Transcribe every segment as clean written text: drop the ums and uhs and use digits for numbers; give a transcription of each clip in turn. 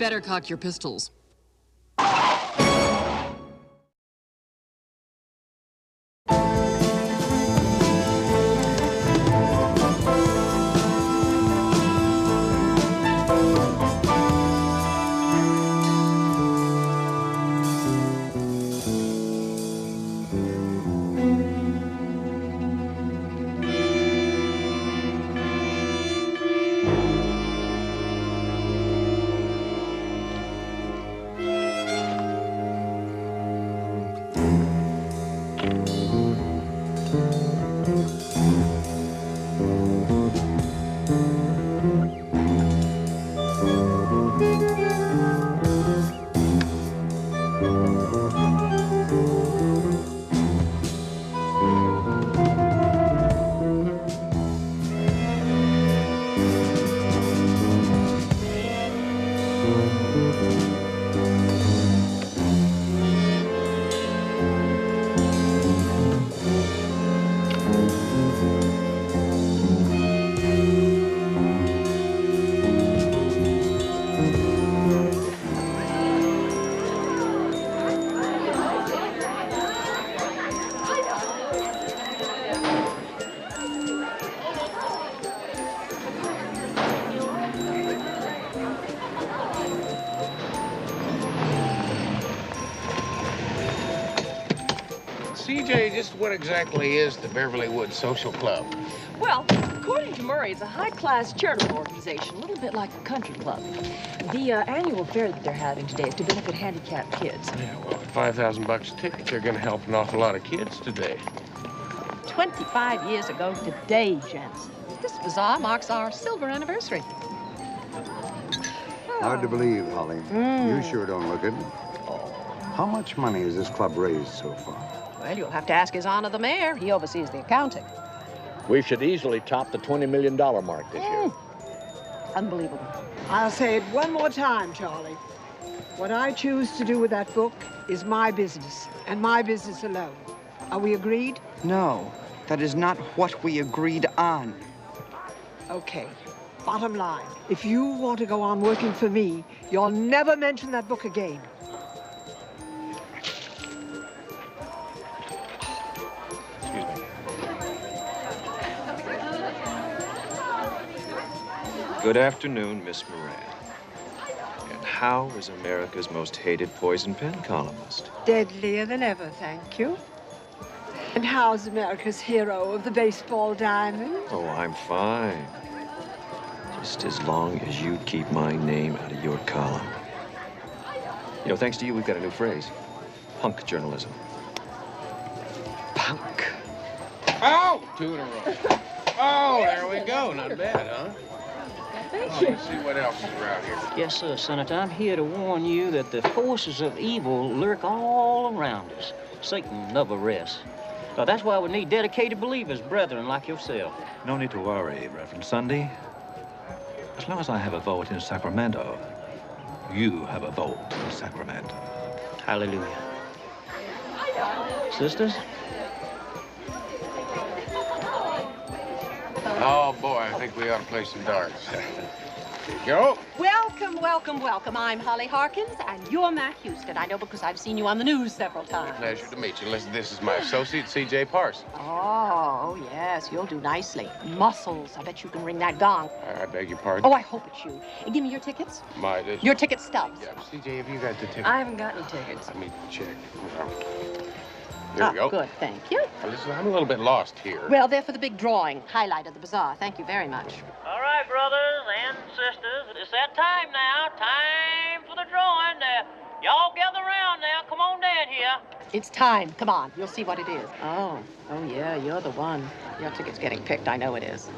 better cock your pistols. CJ, just what exactly is the Beverly Woods Social Club? Well, according to Murray, it's a high-class charitable organization, a little bit like a country club. The annual fair that they're having today is to benefit handicapped kids. Yeah, well, at $5,000 a ticket, they're going to help an awful lot of kids today. 25 years ago today, gents. This bazaar marks our silver anniversary. Hard to believe, Holly. You sure don't look it. How much money has this club raised so far? Well, you'll have to ask His Honor the Mayor. He oversees the accounting. We should easily top the $20 million mark this year. Unbelievable. I'll say it one more time, Charlie. What I choose to do with that book is my business, and my business alone. Are we agreed? No, that is not what we agreed on. Okay. Bottom line, if you want to go on working for me, you'll never mention that book again. Good afternoon, Miss Moran. And how is America's most hated poison pen columnist? Deadlier than ever, thank you. And how's America's hero of the baseball diamond? Oh, I'm fine. Just as long as you keep my name out of your column. You know, thanks to you, we've got a new phrase. Punk journalism. Punk. Oh, 2 in a row. Oh, there we go. Not bad, huh? Oh, let's see what else is around here. Yes, sir, Senator. I'm here to warn you that the forces of evil lurk all around us. Satan never rests. So that's why we need dedicated believers, brethren like yourself. No need to worry, Reverend Sunday. As long as I have a vote in Sacramento, you have a vote in Sacramento. Hallelujah. Sisters? Oh, boy, I think we ought to play some darts. Here you go. Welcome, welcome, welcome. I'm Holly Harkins, and you're Matt Houston. I know because I've seen you on the news several times. Pleasure to meet you. Listen, this is my associate, C.J. Parsons. Oh, yes, you'll do nicely. Muscles. I bet you can ring that gong. I beg your pardon? Oh, I hope it's you. Give me your tickets. Your ticket stubs. Yeah, C.J., have you got the ticket? I haven't got any tickets. Let me check. Here we go. Good, thank you. Now, listen, I'm a little bit lost here. Well, they're for the big drawing, highlight of the bazaar. Thank you very much. All right, brothers and sisters, it's that time now. Time for the drawing. Y'all gather around now. Come on down here. It's time. Come on. You'll see what it is. Oh, yeah, you're the one. Your ticket's getting picked. I know it is.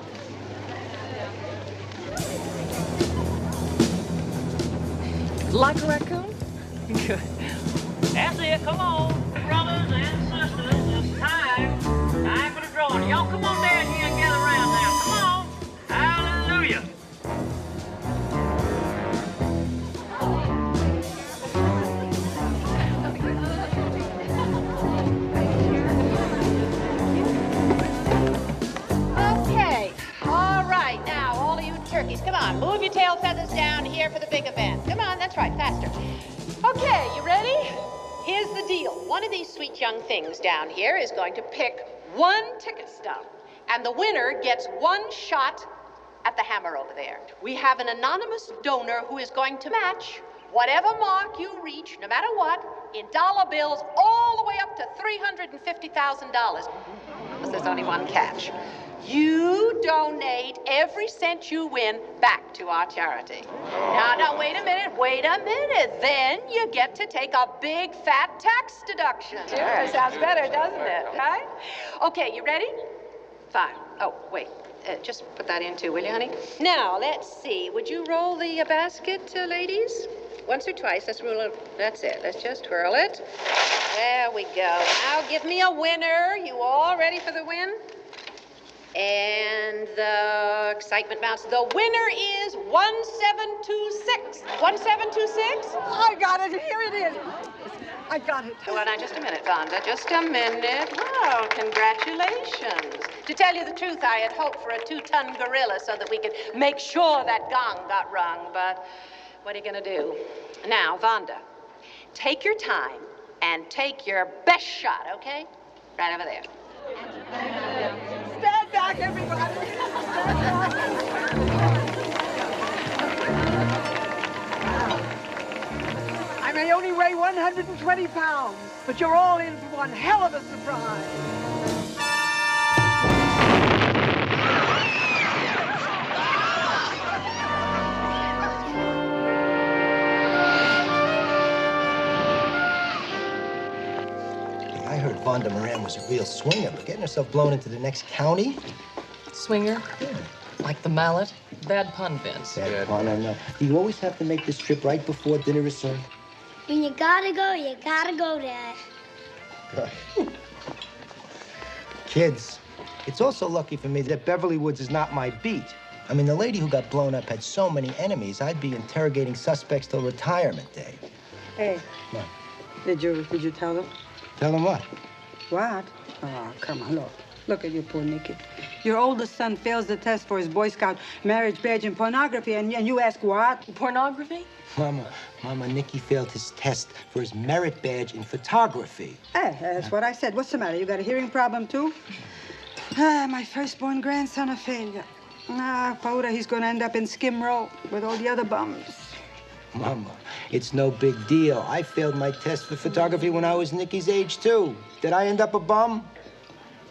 Like a raccoon? Good. That's it. Come on, brothers and sisters. It's time. Time for the drawing. Y'all come on down here and gather around now. Come on. Hallelujah. Okay. All right. Now, all of you turkeys. Come on, move your tail feathers down here for the big event. Come on, that's right, faster. Okay, you ready? Here's the deal. One of these sweet young things down here is going to pick one ticket stub, and the winner gets one shot at the hammer over there. We have an anonymous donor who is going to match whatever mark you reach, no matter what, in dollar bills all the way up to $350,000. But there's only one catch. You donate every cent you win back to our charity. Now, wait a minute. Then you get to take a big, fat tax deduction. Sure, sounds better, doesn't it? Right? Okay, you ready? Fine. Oh, wait. Just put that in, too, will you, honey? Now, let's see. Would you roll the basket, ladies? Once or twice. Let's roll it. That's it. Let's just twirl it. There we go. Now, give me a winner. You all ready for the win? And the excitement mounts. The winner is 1726. 1726? I got it. Here it is. I got it. Well, now, just a minute, Vonda. Just a minute. Well, congratulations. To tell you the truth, I had hoped for a 2-ton gorilla so that we could make sure that gong got rung, but what are you going to do? Now, Vonda, take your time and take your best shot, okay? Right over there. Stand back, everybody. I may only weigh 120 pounds, but you're all in for one hell of a surprise. I heard Vonda Moran was a real swinger, but getting herself blown into the next county? Swinger? Yeah. Like the mallet? Bad pun, Vince. Bad pun, I know. Do you always have to make this trip right before dinner is served? When you gotta go, Dad. Kids, it's also lucky for me that Beverly Woods is not my beat. I mean, the lady who got blown up had so many enemies, I'd be interrogating suspects till retirement day. Hey. What? Did you tell them? Tell them what? What? Oh, come on, look. Look at you, poor Nicky. Your oldest son fails the test for his Boy Scout marriage badge in pornography, and you ask what? Pornography? Mama, Nicky failed his test for his merit badge in photography. Hey, that's what I said. What's the matter? You got a hearing problem, too? My firstborn grandson, a failure. Paura, he's gonna end up in Skim Row with all the other bums. Mama, it's no big deal. I failed my test for photography when I was Nicky's age, too. Did I end up a bum?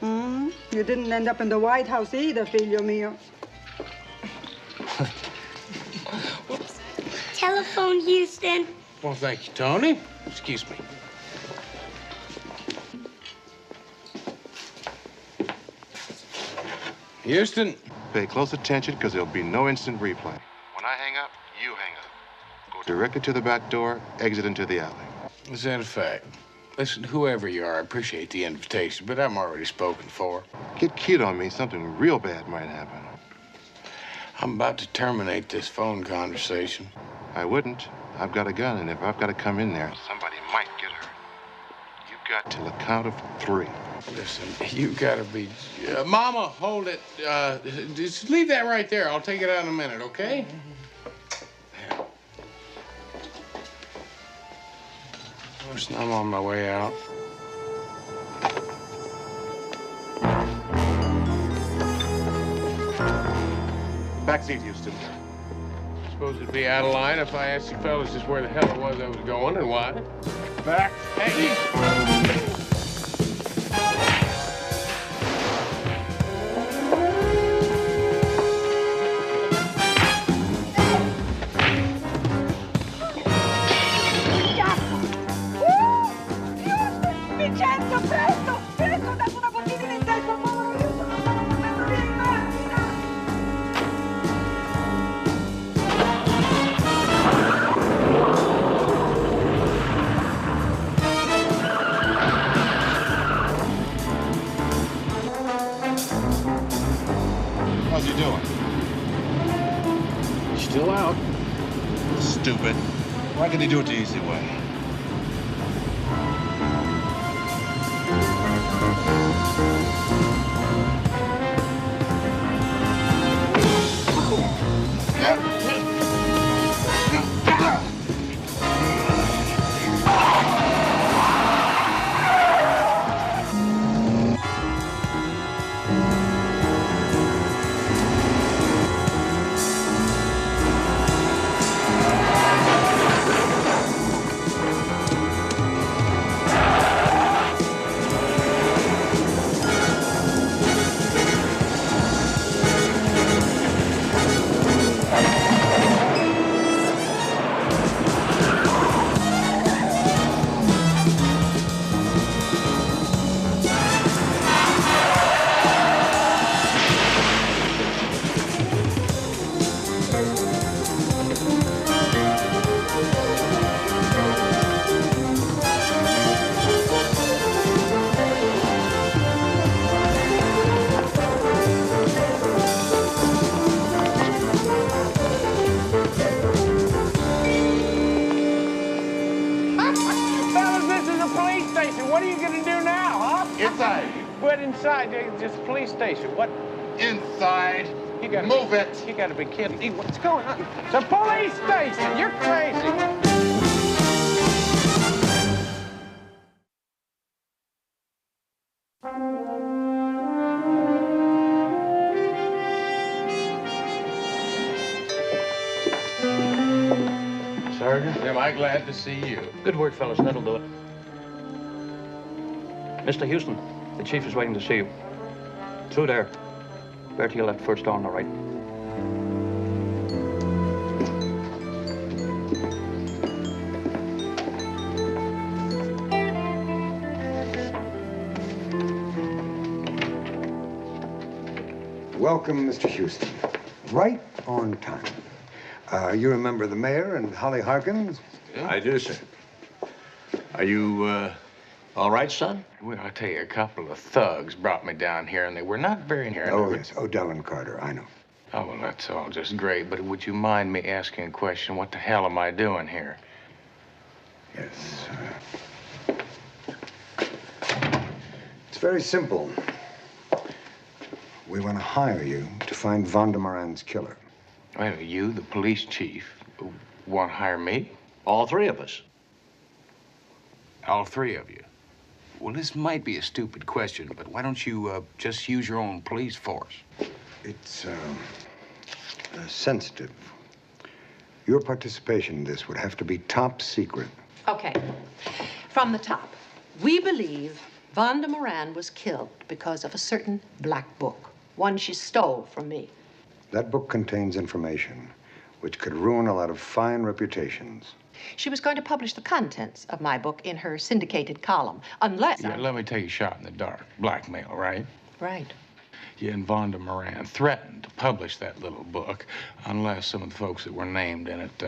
You didn't end up in the White House either, filio mio. Telephone, Houston. Well, thank you, Tony. Excuse me. Houston. Pay close attention, because there'll be no instant replay. When I hang up, you hang up. Go directly to the back door, exit into the alley. Is that a fact? Listen, whoever you are, I appreciate the invitation, but I'm already spoken for. Get cute on me, something real bad might happen. I'm about to terminate this phone conversation. I wouldn't. I've got a gun, and if I've got to come in there, somebody might get hurt. You've got till the count of 3. Listen, you gotta be... Mama, hold it. Just leave that right there. I'll take it out in a minute, okay? There. Listen, I'm on my way out. Backseat, Houston. Suppose it'd be out of line if I asked you fellas just where the hell it was I was going and why. Back. Hey! Vincenzo, presto! Presto, ho dato una bottiglia in testa al povero Houston, non stanno potendo venire in macchina! How's he doing? Still out. Stupid. Why can't he do it the easy way? inside. It's a police station. What? Inside. You gotta Move it. You gotta be kidding me. What's going on? It's a police station. You're crazy. Sergeant? Am I glad to see you? Good work, fellas. That'll do it. Mr. Houston, the chief is waiting to see you. Through there. Bear to your left, first door on the right. Welcome, Mr. Houston. Right on time. You remember the mayor and Holly Harkins? I do, sir. Are you, all right, son? Well, I'll tell you, a couple of thugs brought me down here, and they were not very near. Oh, yes. Odell and Carter, I know. Oh, well, that's all just great, but would you mind me asking a question? What the hell am I doing here? Yes. It's very simple. We want to hire you to find Vonda Moran's killer. Wait a minute, you, the police chief, want to hire me? All three of us. All three of you? Well, this might be a stupid question, but why don't you just use your own police force? It's sensitive. Your participation in this would have to be top secret. Okay, from the top. We believe Vonda Moran was killed because of a certain black book, one she stole from me. That book contains information which could ruin a lot of fine reputations. She was going to publish the contents of my book in her syndicated column, unless Yeah, let me take a shot in the dark. Blackmail, right? Right. You and Vonda Moran threatened to publish that little book unless some of the folks that were named in it,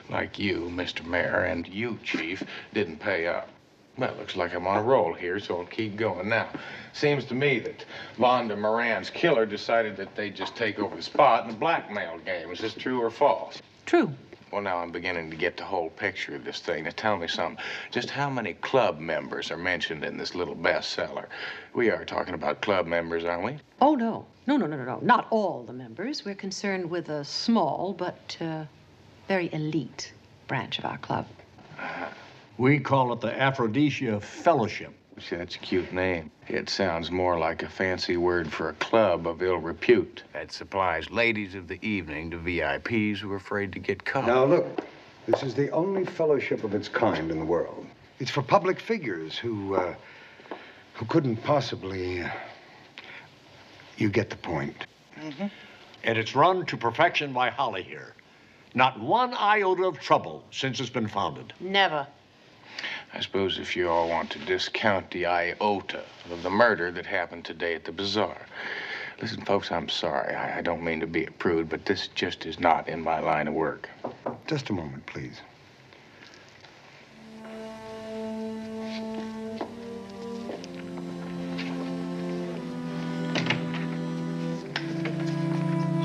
like you, Mr. Mayor, and you, Chief, didn't pay up. Well, looks like I'm on a roll here, so I'll keep going. Now, seems to me that Vonda Moran's killer decided that they'd just take over the spot in the blackmail game. Is this true or false? True. Well, now I'm beginning to get the whole picture of this thing. Now, tell me something. Just how many club members are mentioned in this little bestseller? We are talking about club members, aren't we? Oh, no. No. Not all the members. We're concerned with a small but very elite branch of our club. We call it the Aphrodisia Fellowship. See, that's a cute name. It sounds more like a fancy word for a club of ill repute that supplies ladies of the evening to VIPs who are afraid to get caught. Now, look, this is the only fellowship of its kind in the world. It's for public figures who couldn't possibly... You get the point. Mm-hmm. And it's run to perfection by Holly here. Not one iota of trouble since it's been founded. Never. I suppose if you all want to discount the iota of the murder that happened today at the bazaar. Listen, folks, I'm sorry. I don't mean to be a prude, but this just is not in my line of work. Just a moment, please.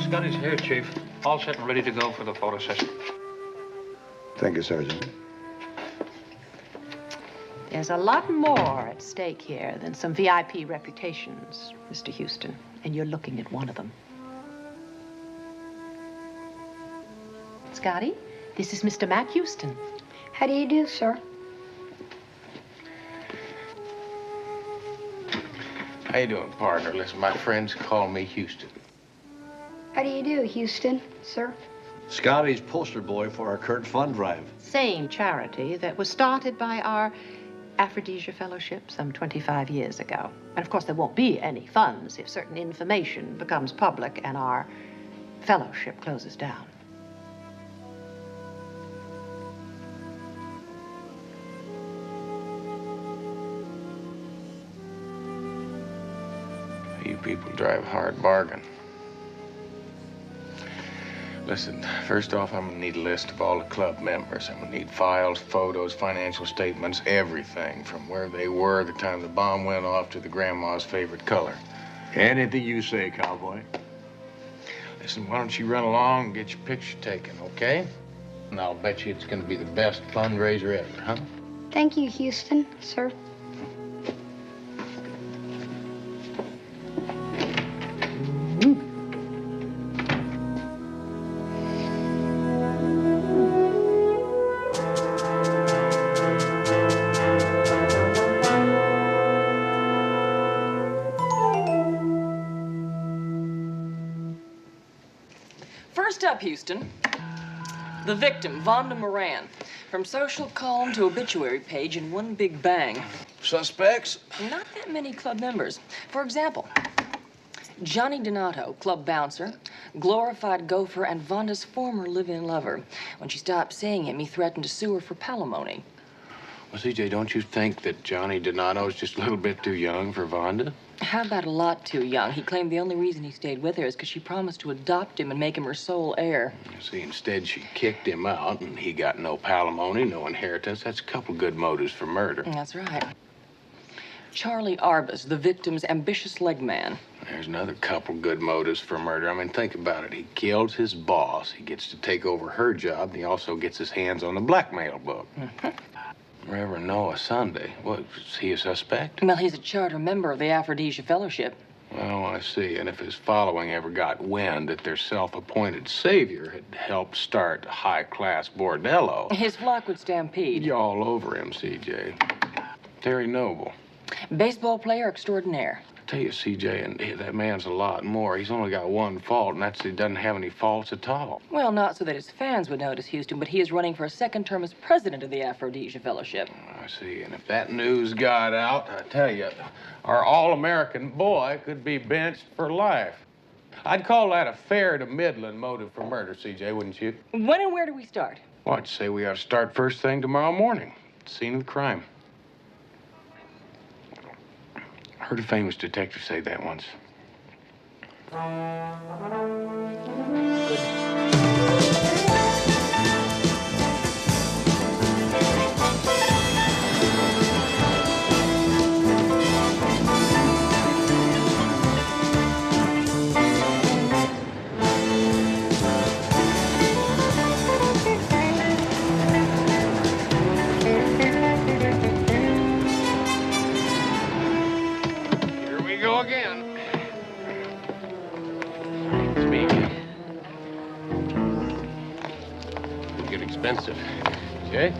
Scotty's here, Chief. All set and ready to go for the photo session. Thank you, Sergeant. There's a lot more at stake here than some VIP reputations, Mr. Houston, and you're looking at one of them. Scotty, this is Mr. Mac Houston. How do you do, sir? How you doing, partner? Listen, my friends call me Houston. How do you do, Houston, sir? Scotty's poster boy for our current fund drive. Same charity that was started by our Aphrodisia Fellowship some 25 years ago. And of course, there won't be any funds if certain information becomes public and our fellowship closes down. You people drive a hard bargain. Listen, first off, I'm gonna need a list of all the club members. I'm gonna need files, photos, financial statements, everything from where they were the time the bomb went off to the grandma's favorite color. Anything you say, cowboy. Listen, why don't you run along and get your picture taken, okay? And I'll bet you it's gonna be the best fundraiser ever, huh? Thank you, Houston, sir. First up, Houston. The victim, Vonda Moran. From social column to obituary page in one big bang. Suspects? Not that many club members. For example, Johnny Donato, club bouncer, glorified gopher, and Vonda's former live-in lover. When she stopped seeing him, he threatened to sue her for palimony. Well, CJ, don't you think that Johnny Donato's just a little bit too young for Vonda? How about a lot too young? He claimed the only reason he stayed with her is because she promised to adopt him and make him her sole heir. See, instead she kicked him out, and he got no palimony, no inheritance. That's a couple good motives for murder. That's right. Charlie Arbus, the victim's ambitious leg man. There's another couple good motives for murder. I mean, think about it. He kills his boss. He gets to take over her job, and he also gets his hands on the blackmail book. Reverend Noah Sunday. What, is he a suspect? Well, he's a charter member of the Aphrodisia Fellowship. Oh, I see. And if his following ever got wind that their self-appointed savior had helped start a high-class bordello... His flock would stampede. You're all over him, CJ. Terry Noble. Baseball player extraordinaire. I tell you, CJ, and that man's a lot more. He's only got one fault, and that's that he doesn't have any faults at all. Well, not so that his fans would notice, Houston, but he is running for a second term as president of the Aphrodisia Fellowship. I see. And if that news got out, I tell you, our all-American boy could be benched for life. I'd call that a fair to middling motive for murder, CJ, wouldn't you? When and where do we start? Well, I'd say we ought to start first thing tomorrow morning. Scene of the crime. I heard a famous detective say that once. Go again. It's me. It'll get expensive. Jay?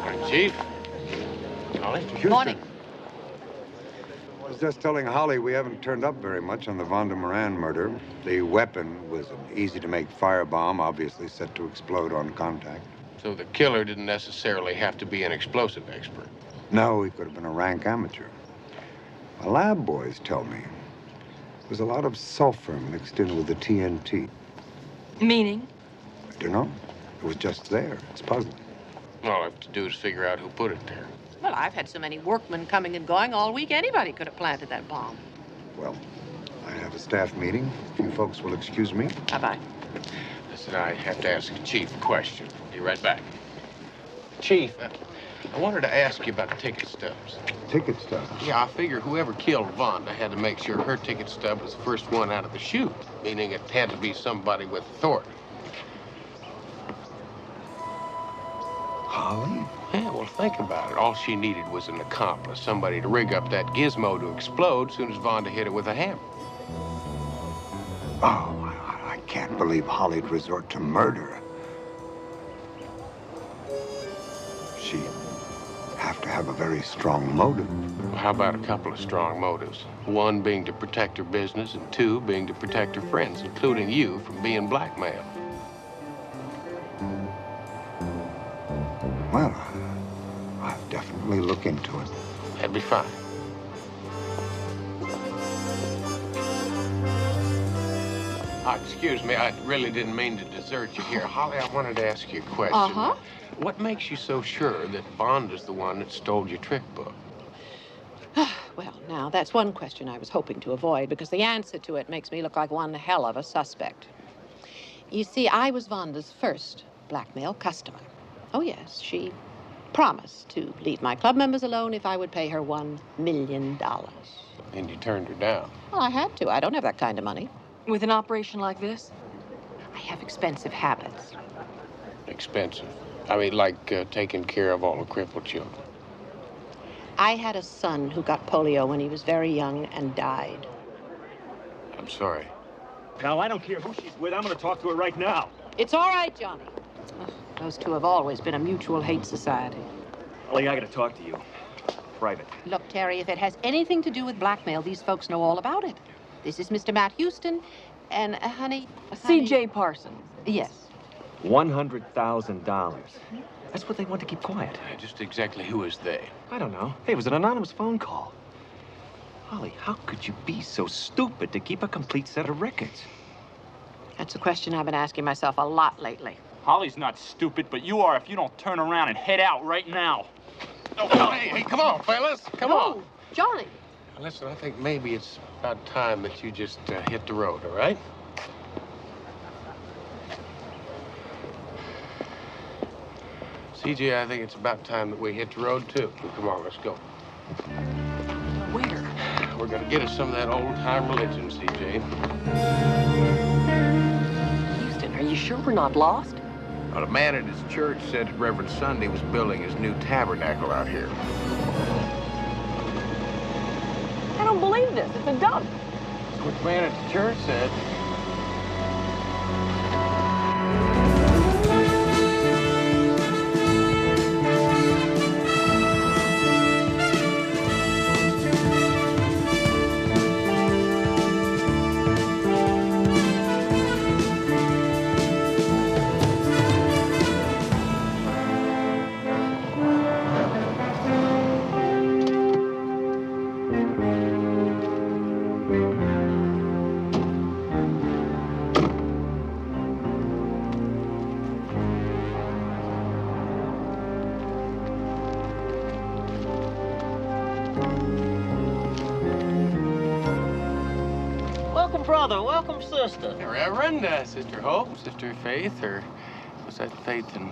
Morning, Chief. Holly? Houston. Morning. I was just telling Holly we haven't turned up very much on the Vonda Moran murder. The weapon was an easy-to-make firebomb, obviously set to explode on contact. So the killer didn't necessarily have to be an explosive expert. No, he could have been a rank amateur. My lab boys tell me there's a lot of sulfur mixed in with the TNT. Meaning? I don't know. It was just there. It's puzzling. All I have to do is figure out who put it there. Well, I've had so many workmen coming and going all week, anybody could have planted that bomb. Well, I have a staff meeting. If you folks will excuse me. Bye-bye. Listen, I have to ask the Chief a question. Be right back. Chief, I wanted to ask you about ticket stubs. Ticket stubs? Yeah, I figure whoever killed Vonda had to make sure her ticket stub was the first one out of the chute, meaning it had to be somebody with authority. Holly? Yeah, well, think about it. All she needed was an accomplice, somebody to rig up that gizmo to explode as soon as Vonda hit it with a hammer. Oh, I can't believe Holly'd resort to murder. She'd have to have a very strong motive. Well, how about a couple of strong motives? One being to protect her business, and two being to protect her friends, including you, from being blackmailed. Well, I'll definitely look into it. That'd be fine. Excuse me, I really didn't mean to desert you here. Holly, I wanted to ask you a question. Uh-huh. What makes you so sure that Vonda's the one that stole your trick book? Well, now, that's one question I was hoping to avoid, because the answer to it makes me look like one hell of a suspect. You see, I was Vonda's first blackmail customer. Oh, yes, she promised to leave my club members alone if I would pay her $1 million. And you turned her down. Well, I had to. I don't have that kind of money. With an operation like this? I have expensive habits. Expensive. I mean, like taking care of all the crippled children. I had a son who got polio when he was very young and died. I'm sorry. Pal, I don't care who she's with. I'm going to talk to her right now. It's all right, Johnny. Those two have always been a mutual hate society. Holly, I gotta talk to you. Private. Look, Terry, if it has anything to do with blackmail, these folks know all about it. This is Mr. Matt Houston, and, honey... C.J. Parsons. Yes. $100,000. That's what they want to keep quiet. Just exactly who is they? I don't know. Hey, it was an anonymous phone call. Holly, how could you be so stupid to keep a complete set of records? That's a question I've been asking myself a lot lately. Holly's not stupid, but you are if you don't turn around and head out right now. Oh, hey, come on, fellas. Come on. Johnny. Now, listen, I think maybe it's about time that you just hit the road, all right? CJ, I think it's about time that we hit the road, too. Come on, let's go. Where? We're gonna get us some of that old-time religion, CJ. Houston, are you sure we're not lost? Well, a man at his church said that Reverend Sunday was building his new tabernacle out here. I don't believe this. It's a dump. That's what the man at the church said. Welcome, brother. Welcome, sister. Reverend, Sister Hope, Sister Faith, or was that Faith and...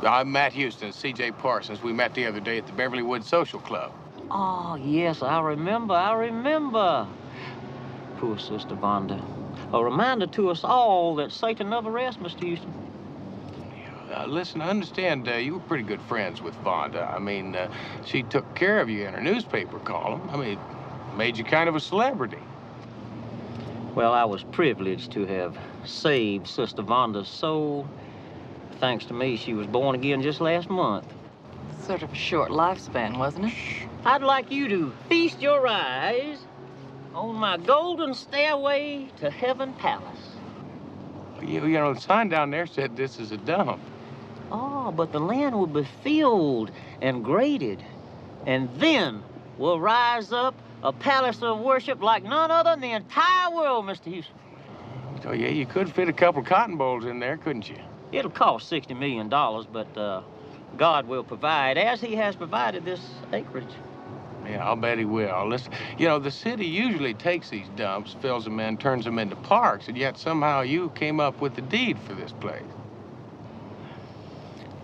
I'm Matt Houston, C.J. Parsons. We met the other day at the Beverly Woods Social Club. Oh, yes, I remember. Poor Sister Vonda. A reminder to us all that Satan never rests, Mr. Houston. Listen, I understand you were pretty good friends with Vonda. I mean, she took care of you in her newspaper column. I mean, made you kind of a celebrity. Well, I was privileged to have saved Sister Vonda's soul. Thanks to me, she was born again just last month. Sort of a short lifespan, wasn't it? I'd like you to feast your eyes on my golden stairway to Heaven Palace. You know, the sign down there said this is a dump. Oh, but the land will be filled and graded, and then will rise up a palace of worship like none other in the entire world, Mr. Houston. So, yeah, you could fit a couple cotton balls in there, couldn't you? It'll cost $60 million, but God will provide, as he has provided this acreage. Yeah, I'll bet he will. Listen, you know, the city usually takes these dumps, fills them in, turns them into parks, and yet somehow you came up with the deed for this place.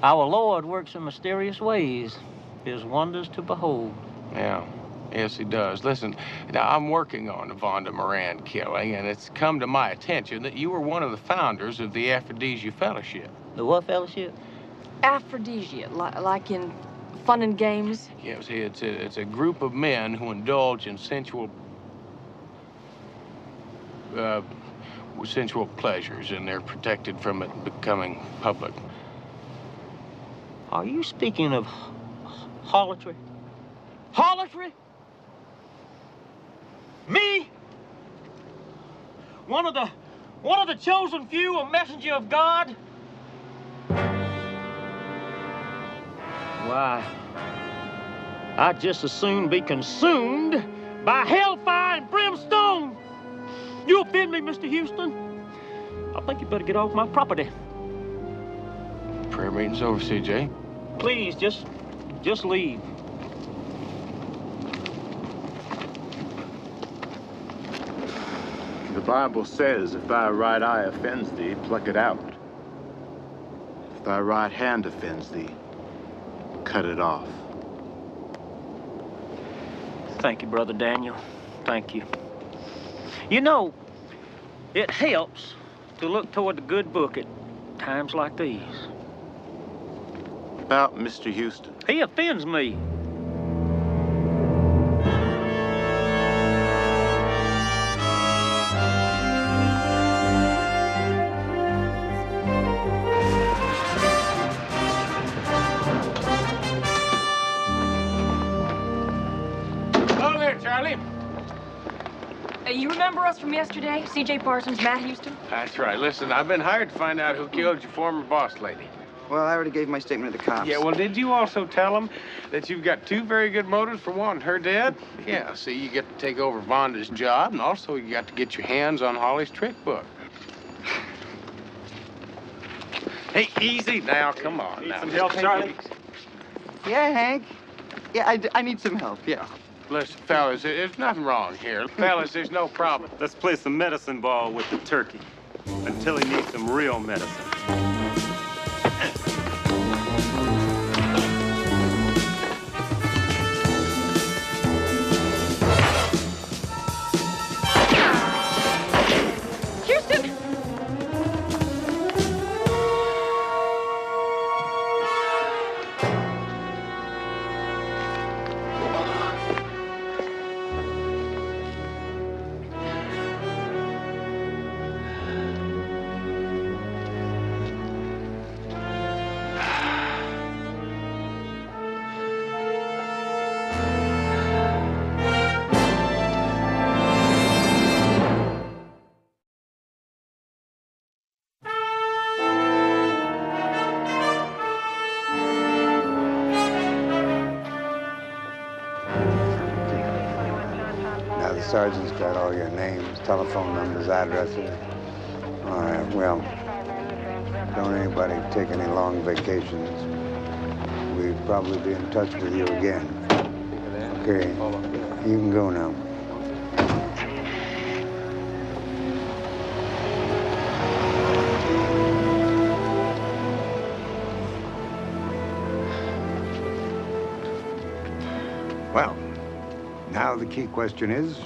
Our Lord works in mysterious ways, his wonders to behold. Yeah. Yes, he does. Listen, now I'm working on the Vonda Moran killing, and it's come to my attention that you were one of the founders of the Aphrodisia Fellowship. The what fellowship? Aphrodisia, like in fun and games? Yes, it's a group of men who indulge in sensual pleasures, and they're protected from it becoming public. Are you speaking of harlotry? Harlotry? Me? One of the chosen few, a messenger of God? Why, I'd just as soon be consumed by hellfire and brimstone. You offend me, Mr. Houston. I think you better get off my property. Prayer meeting's over, CJ. Please, just leave. The Bible says, if thy right eye offends thee, pluck it out. If thy right hand offends thee, cut it off. Thank you, Brother Daniel. Thank you. You know, it helps to look toward the good book at times like these. About Mr. Houston. He offends me. You remember us from yesterday? C.J. Parsons, Matt Houston? That's right. Listen, I've been hired to find out who killed your former boss lady. Well, I already gave my statement to the cops. Yeah, well, did you also tell them that you've got two very good motives for wanting her dead? Yeah, see, you get to take over Vonda's job, and also you got to get your hands on Holly's trick book. Hey, easy now, come on. Need now. some Just help, take Charlie? it easy. Yeah, Hank. Yeah, I need some help, yeah. Listen, fellas, there's nothing wrong here. Fellas, there's no problem. Let's play some medicine ball with the turkey until he needs some real medicine. Houston! Now, the sergeant's got all your names, telephone numbers, addresses. All right, well, don't anybody take any long vacations. We'll probably be in touch with you again. Okay, you can go now. Well, now the key question is,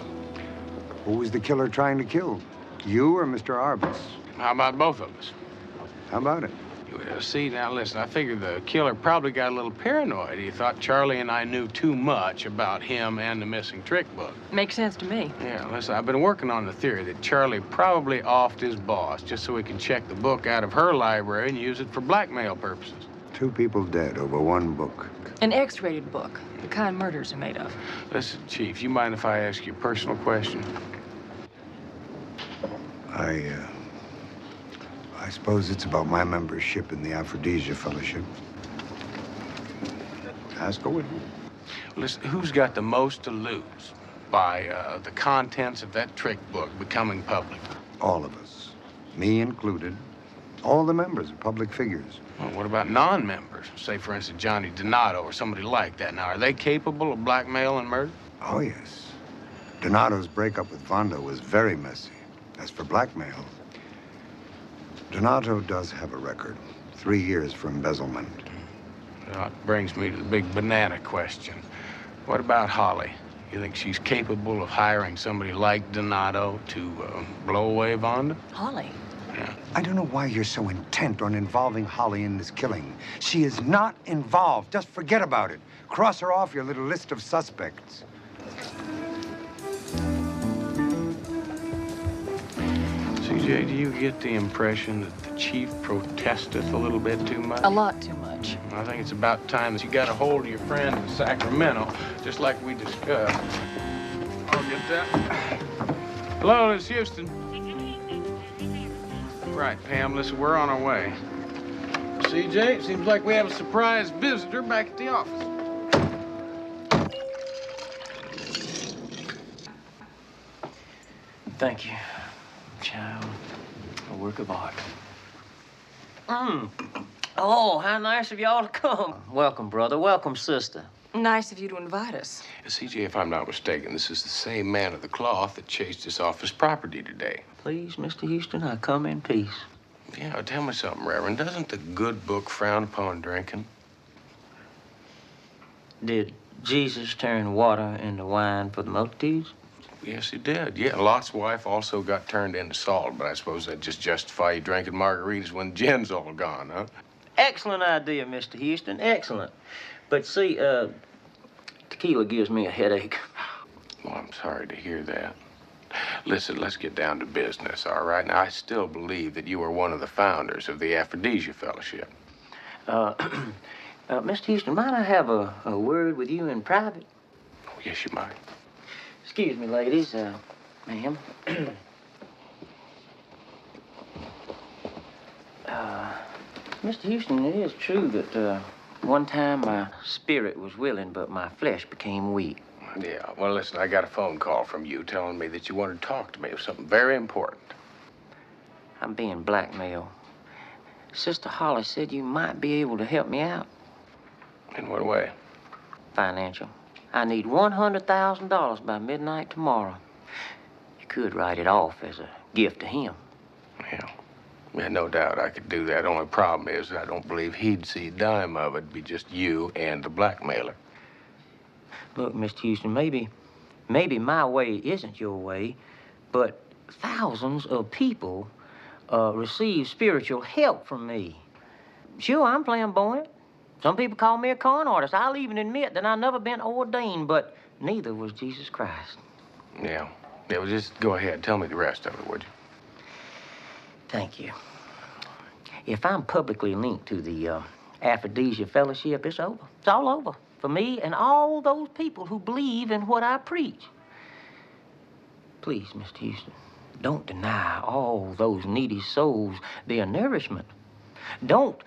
who was the killer trying to kill? You or Mr. Arbus? How about both of us? How about it? Well, see, now listen, I figured the killer probably got a little paranoid. He thought Charlie and I knew too much about him and the missing trick book. Makes sense to me. Yeah, listen, I've been working on the theory that Charlie probably offed his boss just so he can check the book out of her library and use it for blackmail purposes. 2 people dead over 1 book. An X-rated book, the kind murders are made of. Listen, Chief, you mind if I ask you a personal question? I suppose it's about my membership in the Aphrodisia Fellowship. Ask away. Listen, who's got the most to lose by the contents of that trick book becoming public? All of us, me included. All the members are public figures. Well, what about non-members? Say, for instance, Johnny Donato or somebody like that. Now, are they capable of blackmail and murder? Oh, yes. Donato's breakup with Vonda was very messy. As for blackmail, Donato does have a record. 3 years for embezzlement. That brings me to the big banana question. What about Holly? You think she's capable of hiring somebody like Donato to blow away Vonda? Holly? Yeah. I don't know why you're so intent on involving Holly in this killing. She is not involved. Just forget about it. Cross her off your little list of suspects. CJ, do you get the impression that the chief protesteth a little bit too much? A lot too much. I think it's about time that you got a hold of your friend in Sacramento, just like we discussed. I'll get that. Hello, it's Houston. Right, Pam, listen, we're on our way. CJ, it seems like we have a surprise visitor back at the office. Thank you, child. A work of art. Oh, how nice of y'all to come. Welcome, brother. Welcome, sister. Nice of you to invite us. CJ, if I'm not mistaken, this is the same man of the cloth that chased us off his property today. Please, Mr. Houston, I come in peace. Yeah, tell me something, Reverend. Doesn't the good book frown upon drinking? Did Jesus turn water into wine for the multitudes? Yes, he did. Yeah, Lot's wife also got turned into salt, but I suppose that just justify you drinking margaritas when gin's all gone, huh? Excellent idea, Mr. Houston. Excellent. But see, tequila gives me a headache. Well, I'm sorry to hear that. Listen, let's get down to business, all right? Now, I still believe that you are one of the founders of the Aphrodisia Fellowship. Mr. Houston, might I have a word with you in private? Oh, yes, you might. Excuse me, ladies. Ma'am. Mr. Houston, it is true that one time my spirit was willing, but my flesh became weak. Yeah, well, listen, I got a phone call from you telling me that you wanted to talk to me of something very important. I'm being blackmailed. Sister Holly said you might be able to help me out. In what way? Financial. I need $100,000 by midnight tomorrow. You could write it off as a gift to him. Yeah, no doubt I could do that. Only problem is that I don't believe he'd see a dime of it. It'd be just you and the blackmailer. Look, Mr. Houston, maybe my way isn't your way, but thousands of people receive spiritual help from me. Sure, I'm flamboyant. Some people call me a con artist. I'll even admit that I've never been ordained, but neither was Jesus Christ. Yeah, well, just go ahead. Tell me the rest of it, would you? Thank you. If I'm publicly linked to the Aphrodisia Fellowship, it's over. It's all over for me and all those people who believe in what I preach. Please, Mr. Houston, don't deny all those needy souls their nourishment. Don't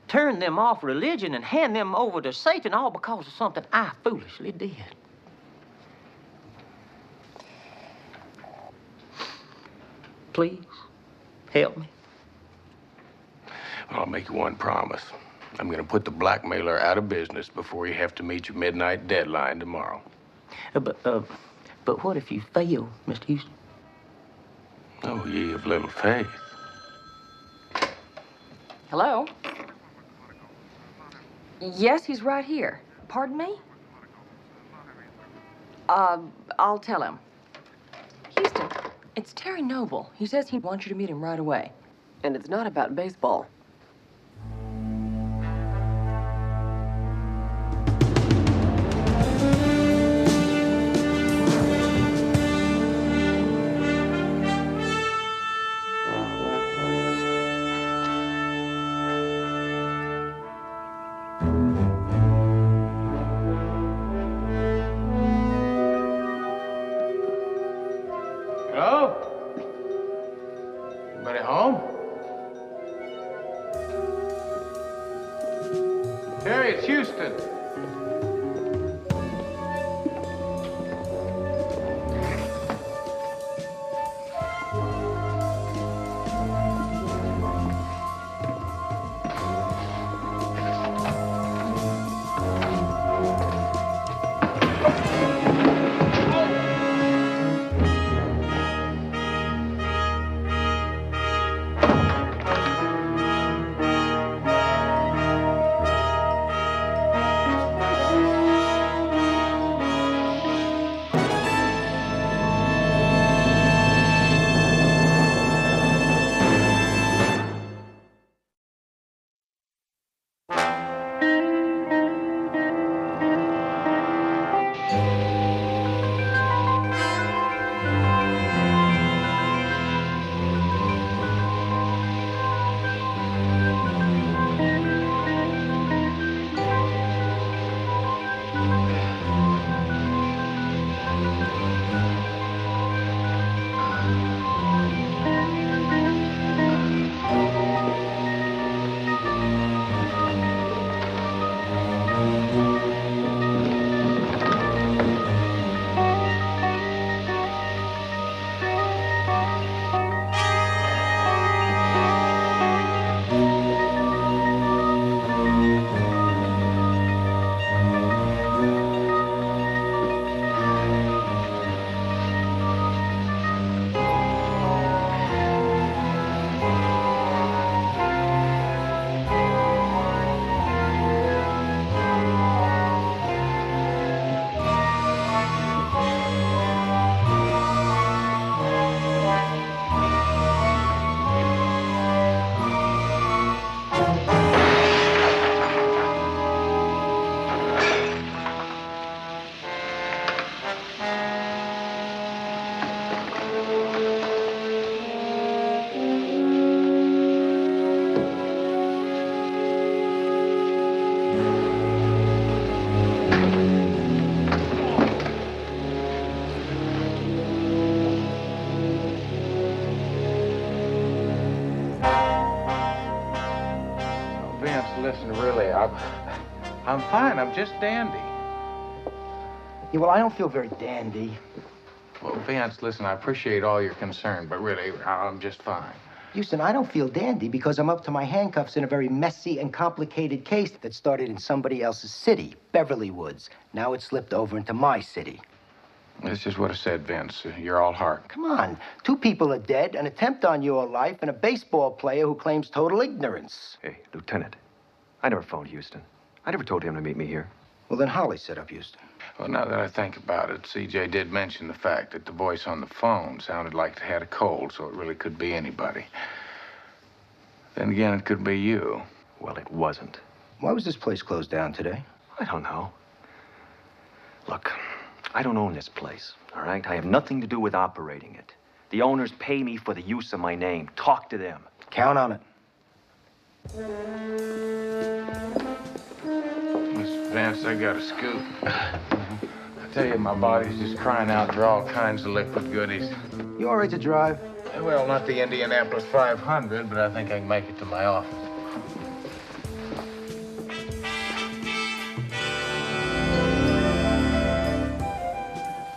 turn them off religion and hand them over to Satan all because of something I foolishly did. Please, help me. Well, I'll make you one promise. I'm going to put the blackmailer out of business before you have to meet your midnight deadline tomorrow. But what if you fail, Mr. Houston? Oh, ye of little faith. Hello? Yes, he's right here. Pardon me? I'll tell him. Houston, it's Terry Noble. He says he wants you to meet him right away. And it's not about baseball. Hello? Anybody home? Terry, it's Houston. I'm fine. I'm just dandy. Yeah, well, I don't feel very dandy. Well, Vince, listen, I appreciate all your concern, but really, I'm just fine. Houston, I don't feel dandy because I'm up to my handcuffs in a very messy and complicated case that started in somebody else's city, Beverly Woods. Now it's slipped over into my city. That's just what I said, Vince. You're all heart. Come on. 2 people are dead, an attempt on your life, and a baseball player who claims total ignorance. Hey, Lieutenant, I never phoned Houston. I never told him to meet me here. Well, then Holly set up Houston. Well, now that I think about it, CJ did mention the fact that the voice on the phone sounded like it had a cold, so it really could be anybody. Then again, it could be you. Well, it wasn't. Why was this place closed down today? I don't know. Look, I don't own this place, all right? I have nothing to do with operating it. The owners pay me for the use of my name. Talk to them. Count on it. Mr. Vance, I got a scoop. I tell you, my body's just crying out for all kinds of liquid goodies. You all right to drive? Well, not the Indianapolis 500, but I think I can make it to my office.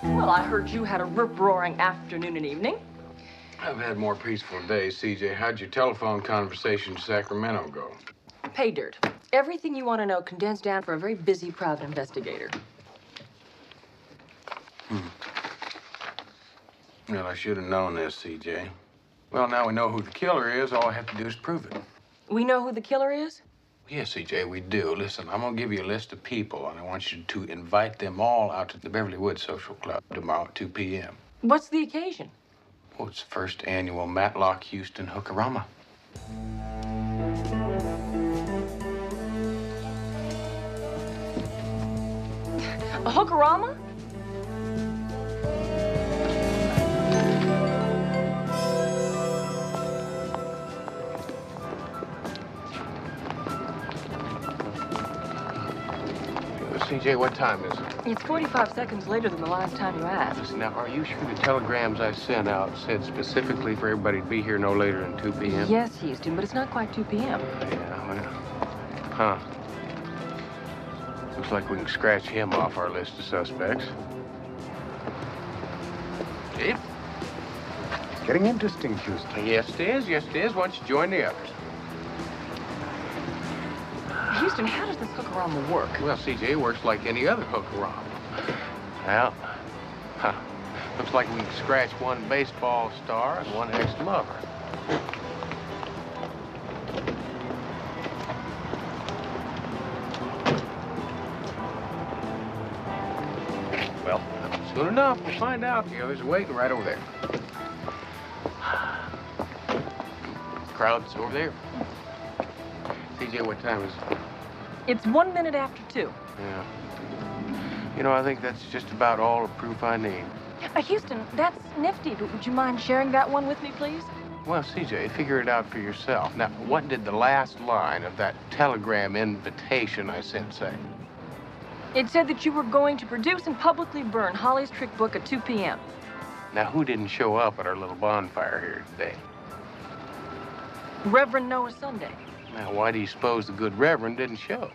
Well, I heard you had a rip-roaring afternoon and evening. I've had more peaceful days. CJ, how'd your telephone conversation in Sacramento go? Pay dirt. Everything you want to know condensed down for a very busy private investigator. Well, I should have known this, CJ. Well, now we know who the killer is. All I have to do is prove it. We know who the killer is? Yes, CJ, we do. Listen, I'm gonna give you a list of people, and I want you to invite them all out to the Beverly Woods Social Club tomorrow at 2 p.m. What's the occasion? Oh, it's the first annual Matlock Houston Hookerama. A hookerama? CJ, what time is it? It's 45 seconds later than the last time you asked. Listen, now, are you sure the telegrams I sent out said specifically for everybody to be here no later than 2 p.m.? Yes, Houston, but it's not quite 2 p.m. Yeah, well, huh. Looks like we can scratch him off our list of suspects. Chief? It's getting interesting, Houston. Yes, it is. Yes, it is. Why don't you join the others? Houston, how does this hookerama work? Well, CJ, it works like any other hookerama. Well, looks like we can scratch one baseball star and one ex-lover. Well, soon enough, we'll find out. The others are waiting right over there. Crowd's over there. CJ, what time is it? It's 1 minute after 2. Yeah. You know, I think that's just about all the proof I need. Houston, that's nifty, but would you mind sharing that one with me, please? Well, CJ, figure it out for yourself. Now, what did the last line of that telegram invitation I sent say? It said that you were going to produce and publicly burn Holly's trick book at 2 p.m. Now, who didn't show up at our little bonfire here today? Reverend Noah Sunday. Now, why do you suppose the good Reverend didn't show?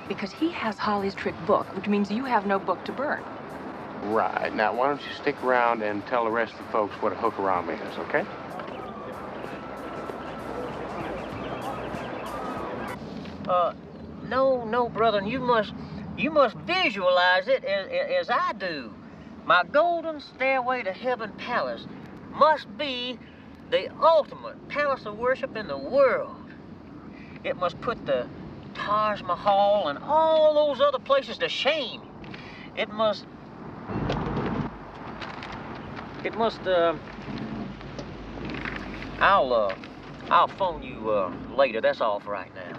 Because he has Holly's trick book, which means you have no book to burn. Right. Now, why don't you stick around and tell the rest of the folks what a hookerama is, okay? No, brother, you must visualize it as I do. My golden stairway to heaven palace must be the ultimate palace of worship in the world. It must put the Taj Mahal and all those other places to shame. I'll phone you later. That's all for right now.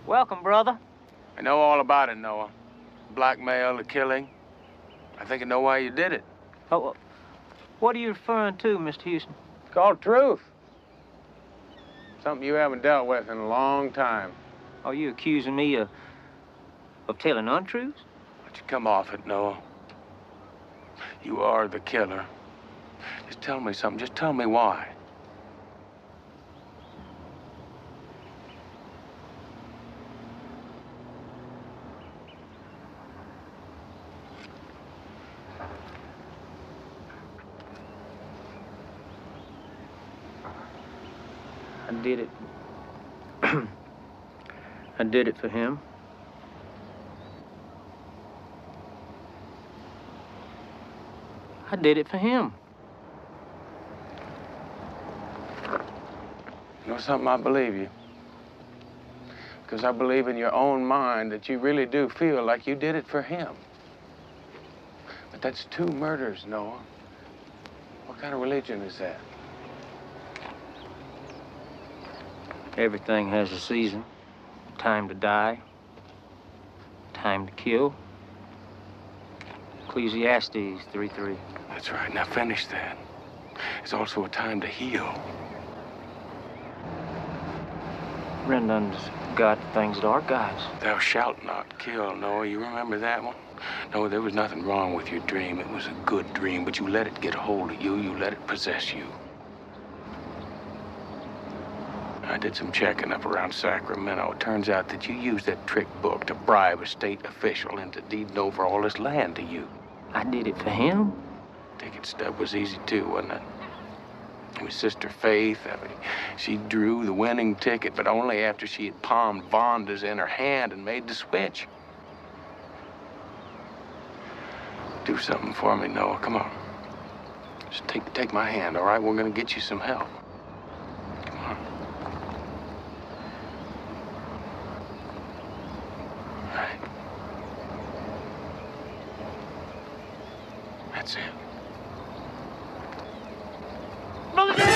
Welcome, brother. I know all about it, Noah. Blackmail, the killing. I think I know why you did it. Oh, what are you referring to, Mr. Houston? It's called truth. Something you haven't dealt with in a long time. Are you accusing me of telling untruths? Why don't you come off it, Noah? You are the killer. Just tell me something. Just tell me why. I did it. I did it for him. I did it for him. You know something? I believe you. Because I believe in your own mind that you really do feel like you did it for him. But that's 2 murders, Noah. What kind of religion is that? Everything has a season. Time to die. Time to kill. Ecclesiastes 3:3. That's right. Now finish that. It's also a time to heal. Render unto God the things that are God's. Thou shalt not kill, Noah. You remember that one? No, there was nothing wrong with your dream. It was a good dream, but you let it get a hold of you. You let it possess you. I did some checking up around Sacramento. It turns out that you used that trick book to bribe a state official into deeding over all this land to you. I did it for him. Ticket stub was easy too, wasn't it? It was Sister Faith. I mean, she drew the winning ticket, but only after she had palmed Vonda's in her hand and made the switch. Do something for me, Noah. Come on. Just take my hand, all right? We're gonna get you some help. Come on. All right. That's it. Brother Daniel!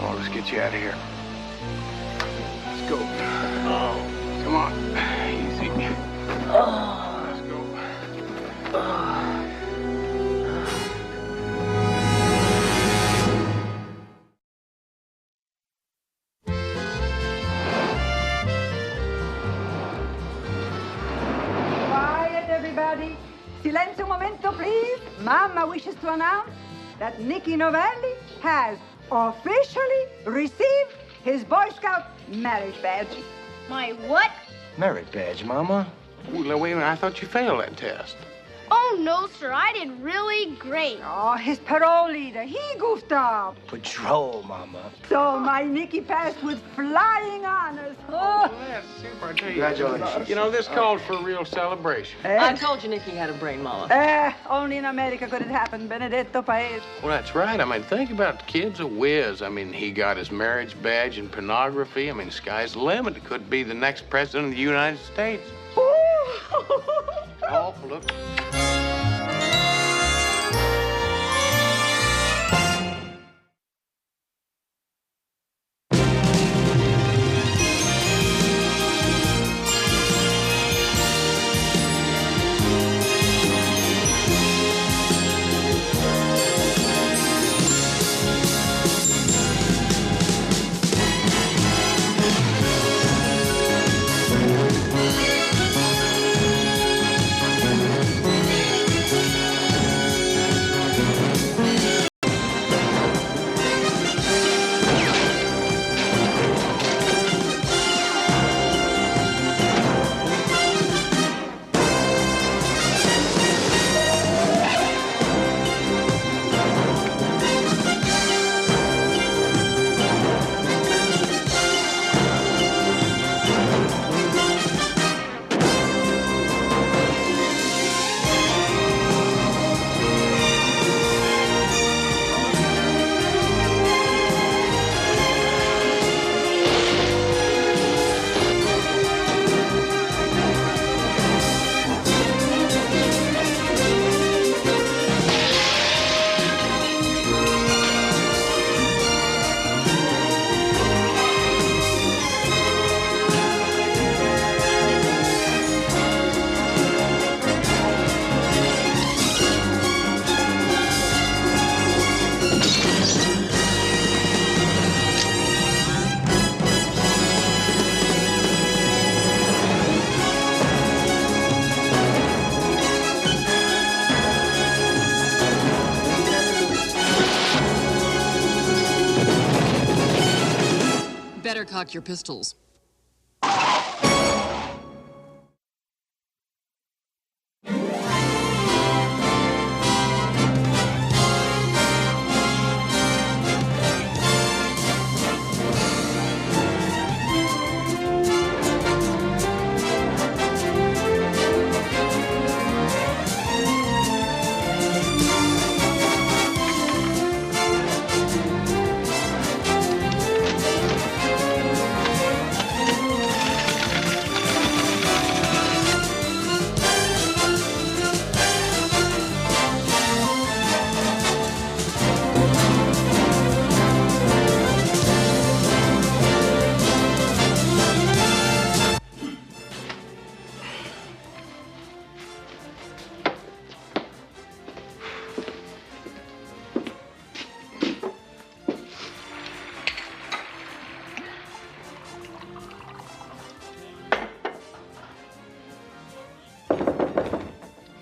Oh, let's get you out of here. Let's go. Oh, come on. Easy. Let's go. Quiet, everybody. Silenzio un momento, please. Mama wishes to announce that Nicky Novelli has officially received his Boy Scout marriage badge. My what? Merit badge, Mama. Ooh, now, wait a minute. I thought you failed that test. Oh, no, sir. I did really great. Oh, his parole leader, he goofed up. Patrol, Mama. So my Nicky passed with flying honors. Oh, that's super. Congratulations. You know, this called for a real celebration. I told you Nicky had a brain, Mama. Only in America could it happen, Benedetto Paese. Well, that's right. I mean, think about it. The kid's a whiz. I mean, he got his marriage badge in pornography. I mean, the sky's the limit. It could be the next president of the United States. Oh, look. Better cock your pistols.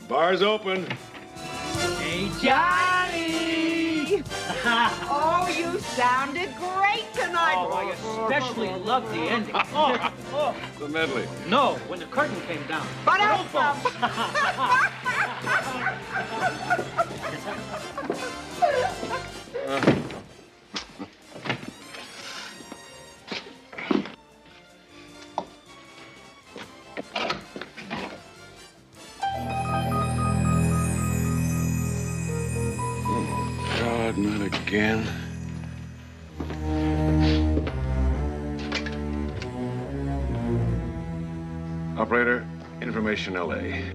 Bar's open. Hey, Johnny! Oh, you sounded great tonight. Oh, I especially loved the ending. Oh. The medley. No, when the curtain came down. But God, not again. Operator, information LA.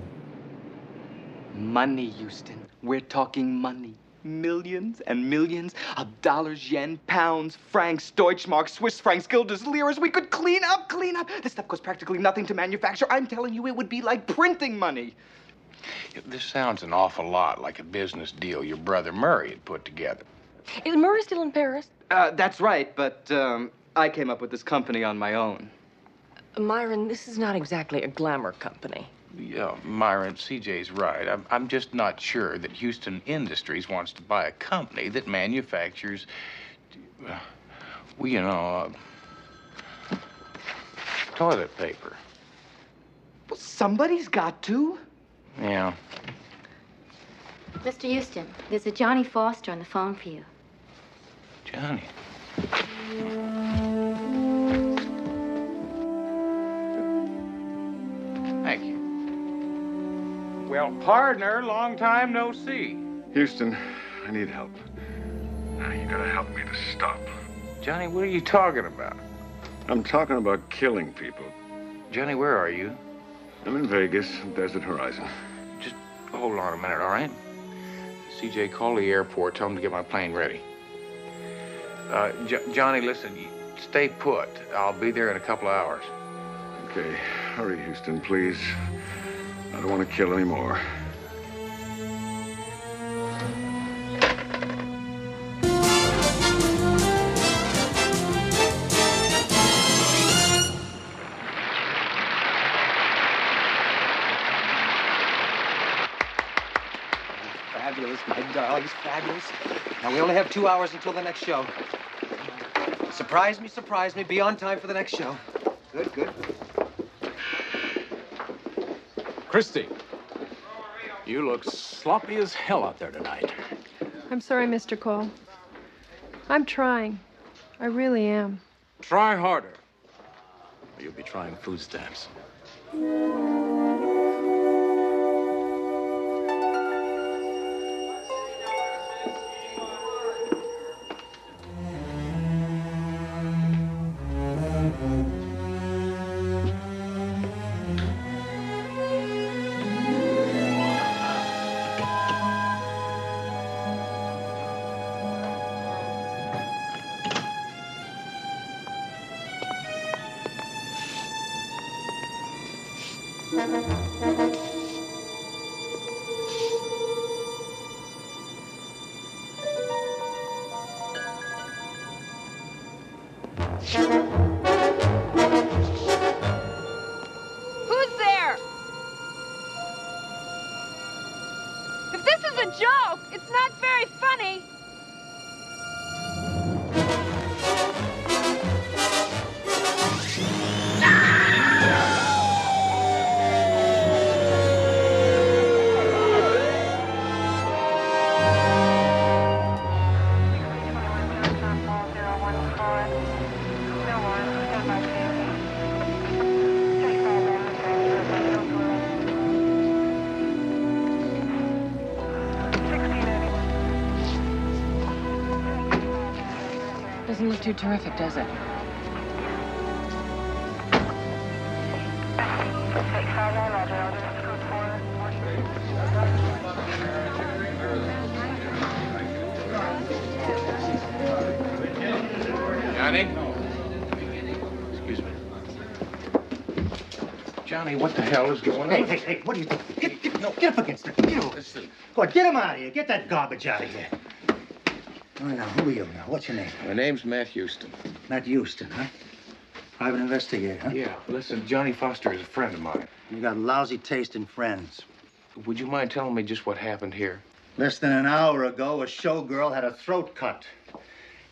Money, Houston. We're talking money. Millions and millions of dollars, yen, pounds, francs, Deutschmarks, Swiss francs, guilders, liras. We could clean up. This stuff costs practically nothing to manufacture. I'm telling you, it would be like printing money. This sounds an awful lot like a business deal your brother Murray had put together. Is Murray still in Paris? That's right, but I came up with this company on my own. Myron, this is not exactly a glamour company. Yeah, Myron, CJ's right. I'm just not sure that Houston Industries wants to buy a company that manufactures, toilet paper. Well, somebody's got to. Yeah. Mr. Houston, there's a Johnny Foster on the phone for you. Johnny. Thank you. Well, partner, long time no see. Houston, I need help. Now, you gotta help me to stop. Johnny, what are you talking about? I'm talking about killing people. Johnny, where are you? I'm in Vegas, Desert Horizon. Just hold on a minute, all right? CJ, call the airport. Tell them to get my plane ready. Johnny, listen, stay put. I'll be there in a couple of hours. Okay, hurry, Houston, please. I don't want to kill any more. Fabulous, my darlings, fabulous. Now, we only have 2 hours until the next show. Surprise me, be on time for the next show. Good, good. Christy, you look sloppy as hell out there tonight. I'm sorry, Mr. Cole. I'm trying. I really am. Try harder, or you'll be trying food stamps. Who's there? If this is a joke, it's not very funny. Doesn't look too terrific, does it? Johnny? Excuse me. Johnny, what the hell is going on? Hey, what are you doing? Get up against it. Get over. Go on, get him out of here. Get that garbage out of here. All right, now, who are you now? What's your name? My name's Matt Houston. Matt Houston, huh? Private investigator, huh? Yeah, listen, Johnny Foster is a friend of mine. You got lousy taste in friends. Would you mind telling me just what happened here? Less than an hour ago, a showgirl had her throat cut.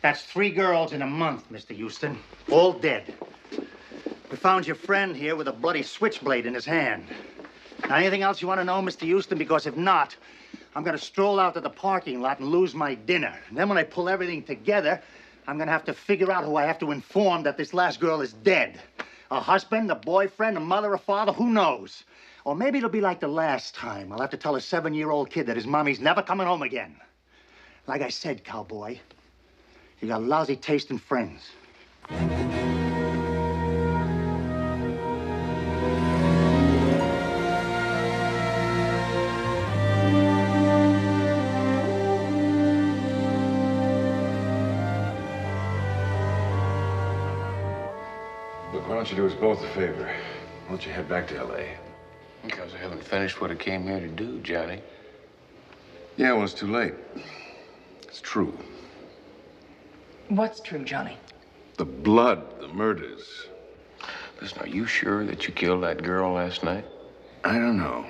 That's 3 girls in a month, Mr. Houston. All dead. We found your friend here with a bloody switchblade in his hand. Now, anything else you want to know, Mr. Houston? Because if not, I'm going to stroll out to the parking lot and lose my dinner. And then when I pull everything together, I'm going to have to figure out who I have to inform that this last girl is dead. A husband, a boyfriend, a mother, a father, who knows? Or maybe it'll be like the last time. I'll have to tell a 7-year-old kid that his mommy's never coming home again. Like I said, cowboy, you got lousy taste in friends. Look, why don't you do us both a favor? Why don't you head back to L.A.? Because I haven't finished what I came here to do, Johnny. Yeah, well, it's too late. It's true. What's true, Johnny? The blood, the murders. Listen, are you sure that you killed that girl last night? I don't know.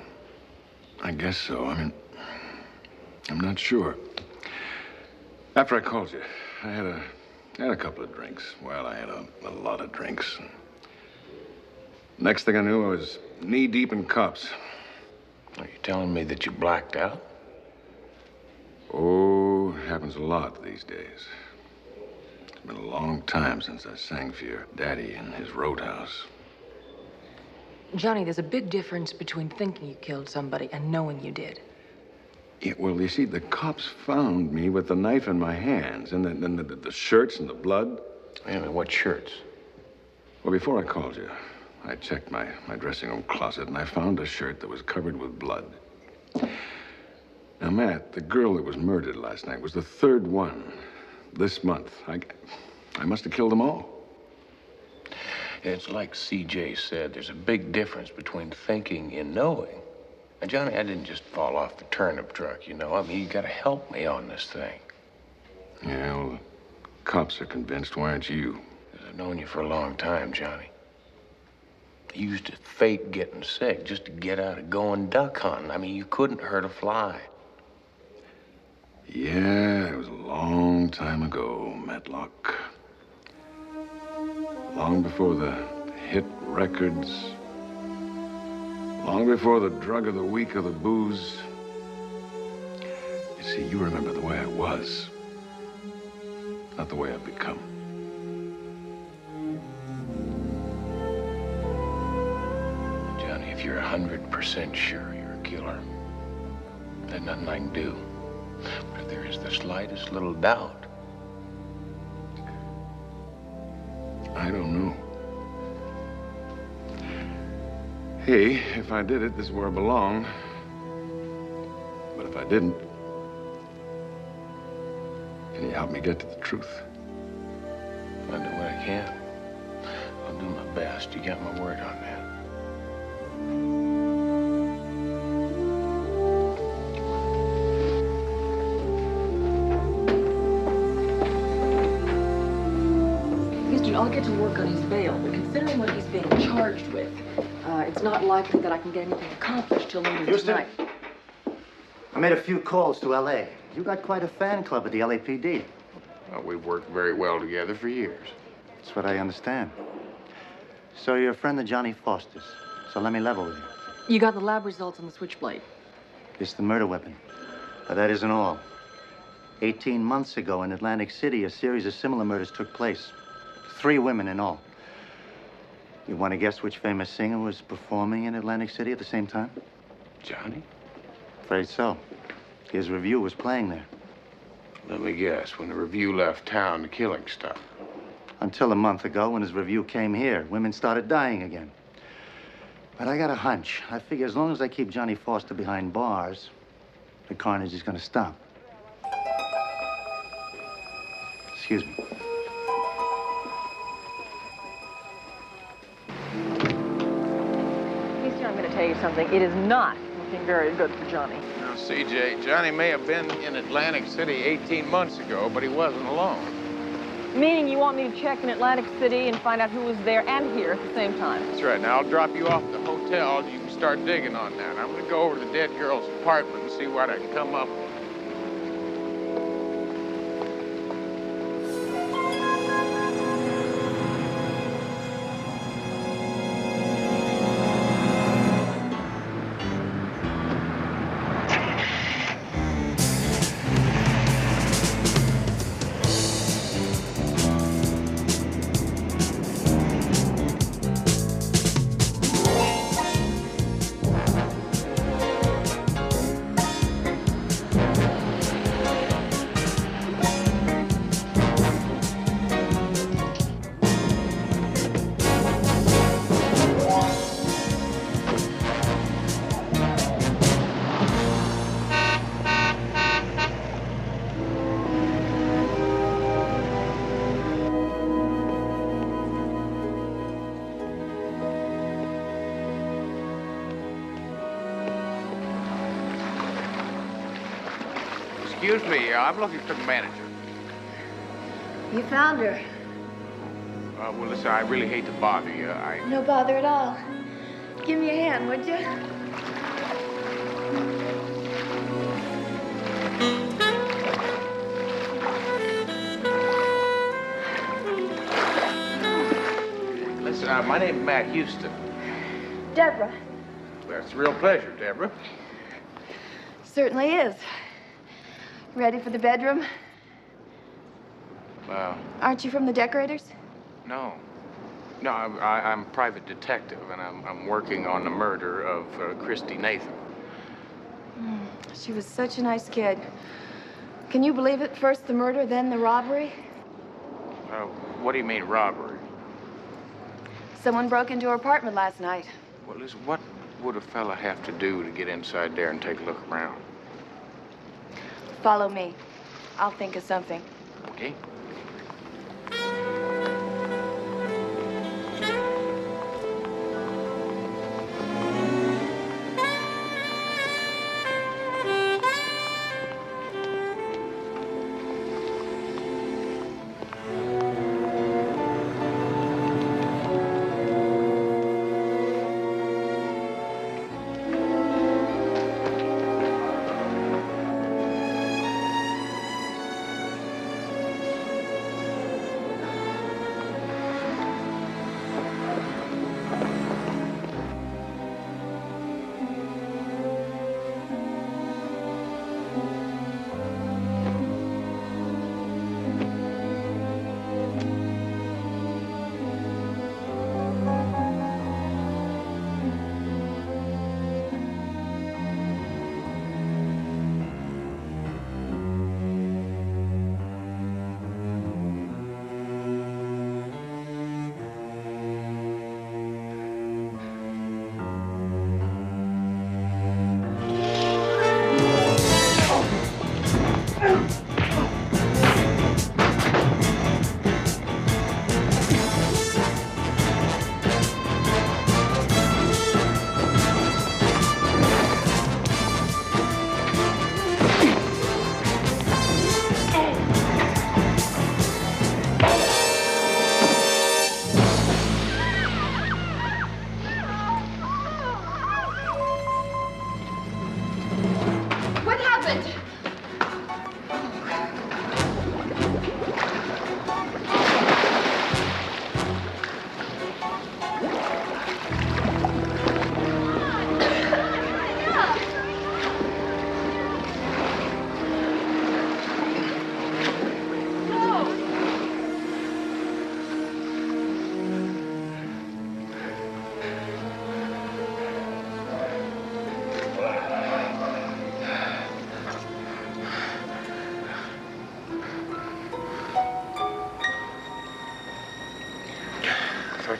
I guess so. I mean, I'm not sure. After I called you, I had a couple of drinks. Well, I had a lot of drinks. Next thing I knew, I was knee-deep in cops. Are you telling me that you blacked out? Oh, it happens a lot these days. It's been a long time since I sang for your daddy in his roadhouse. Johnny, there's a big difference between thinking you killed somebody and knowing you did. Yeah, well, you see, the cops found me with the knife in my hands, and then the shirts and the blood. Yeah, what shirts? Well, before I called you, I checked my dressing room closet, and I found a shirt that was covered with blood. Now, Matt, the girl that was murdered last night was the third one this month. I must have killed them all. It's like CJ said, there's a big difference between thinking and knowing. And Johnny, I didn't just fall off the turnip truck, you know. I mean, you gotta help me on this thing. Yeah, well, the cops are convinced. Why aren't you? Because I've known you for a long time, Johnny. You used to fake getting sick just to get out of going duck hunting. I mean, you couldn't hurt a fly. Yeah, it was a long time ago, Matlock. Long before the hit records. Long before the drug of the week or the booze. You see, you remember the way I was, not the way I've become. Johnny, if you're 100% sure you're a killer, there's nothing I can do. But if there is the slightest little doubt, I don't know. Hey, if I did it, this is where I belong. But if I didn't, can you help me get to the truth? I'll do what I can. I'll do my best. You got my word on that. Houston, I'll get to work on his bail, but considering what he's being charged with, it's not likely that I can get anything accomplished till later Houston? tonight. I made a few calls to L.A. You got quite a fan club at the LAPD. Well, we've worked very well together for years. That's what I understand. So you're a friend of Johnny Foster's. So let me level with you. You got the lab results on the switchblade. It's the murder weapon. But that isn't all. 18 months ago in Atlantic City, a series of similar murders took place. 3 women in all. You want to guess which famous singer was performing in Atlantic City at the same time? Johnny? Afraid so. His review was playing there. Let me guess. When the review left town, the killing stopped. Until a month ago, when his review came here, women started dying again. But I got a hunch. I figure as long as I keep Johnny Foster behind bars, the carnage is going to stop. Excuse me. Houston, I'm going to tell you something. It is not looking very good for Johnny. Now, CJ, Johnny may have been in Atlantic City 18 months ago, but he wasn't alone. Meaning you want me to check in Atlantic City and find out who was there and here at the same time? That's right. Now, I'll drop you off at the hotel. You can start digging on that. I'm going to go over to the dead girl's apartment and see what I can come up with. Excuse me, I'm looking for the manager. You found her. Well, listen, I really hate to bother you. No bother at all. Give me a hand, would you? Listen, my name's Matt Houston. Deborah. That's a real pleasure, Deborah. Certainly is. Ready for the bedroom? Aren't you from the decorators? No. No, I'm a private detective, and I'm working on the murder of Christy Nathan. She was such a nice kid. Can you believe it? First the murder, then the robbery? What do you mean, robbery? Someone broke into her apartment last night. Well, listen, what would a fella have to do to get inside there and take a look around? Follow me. I'll think of something. Okay.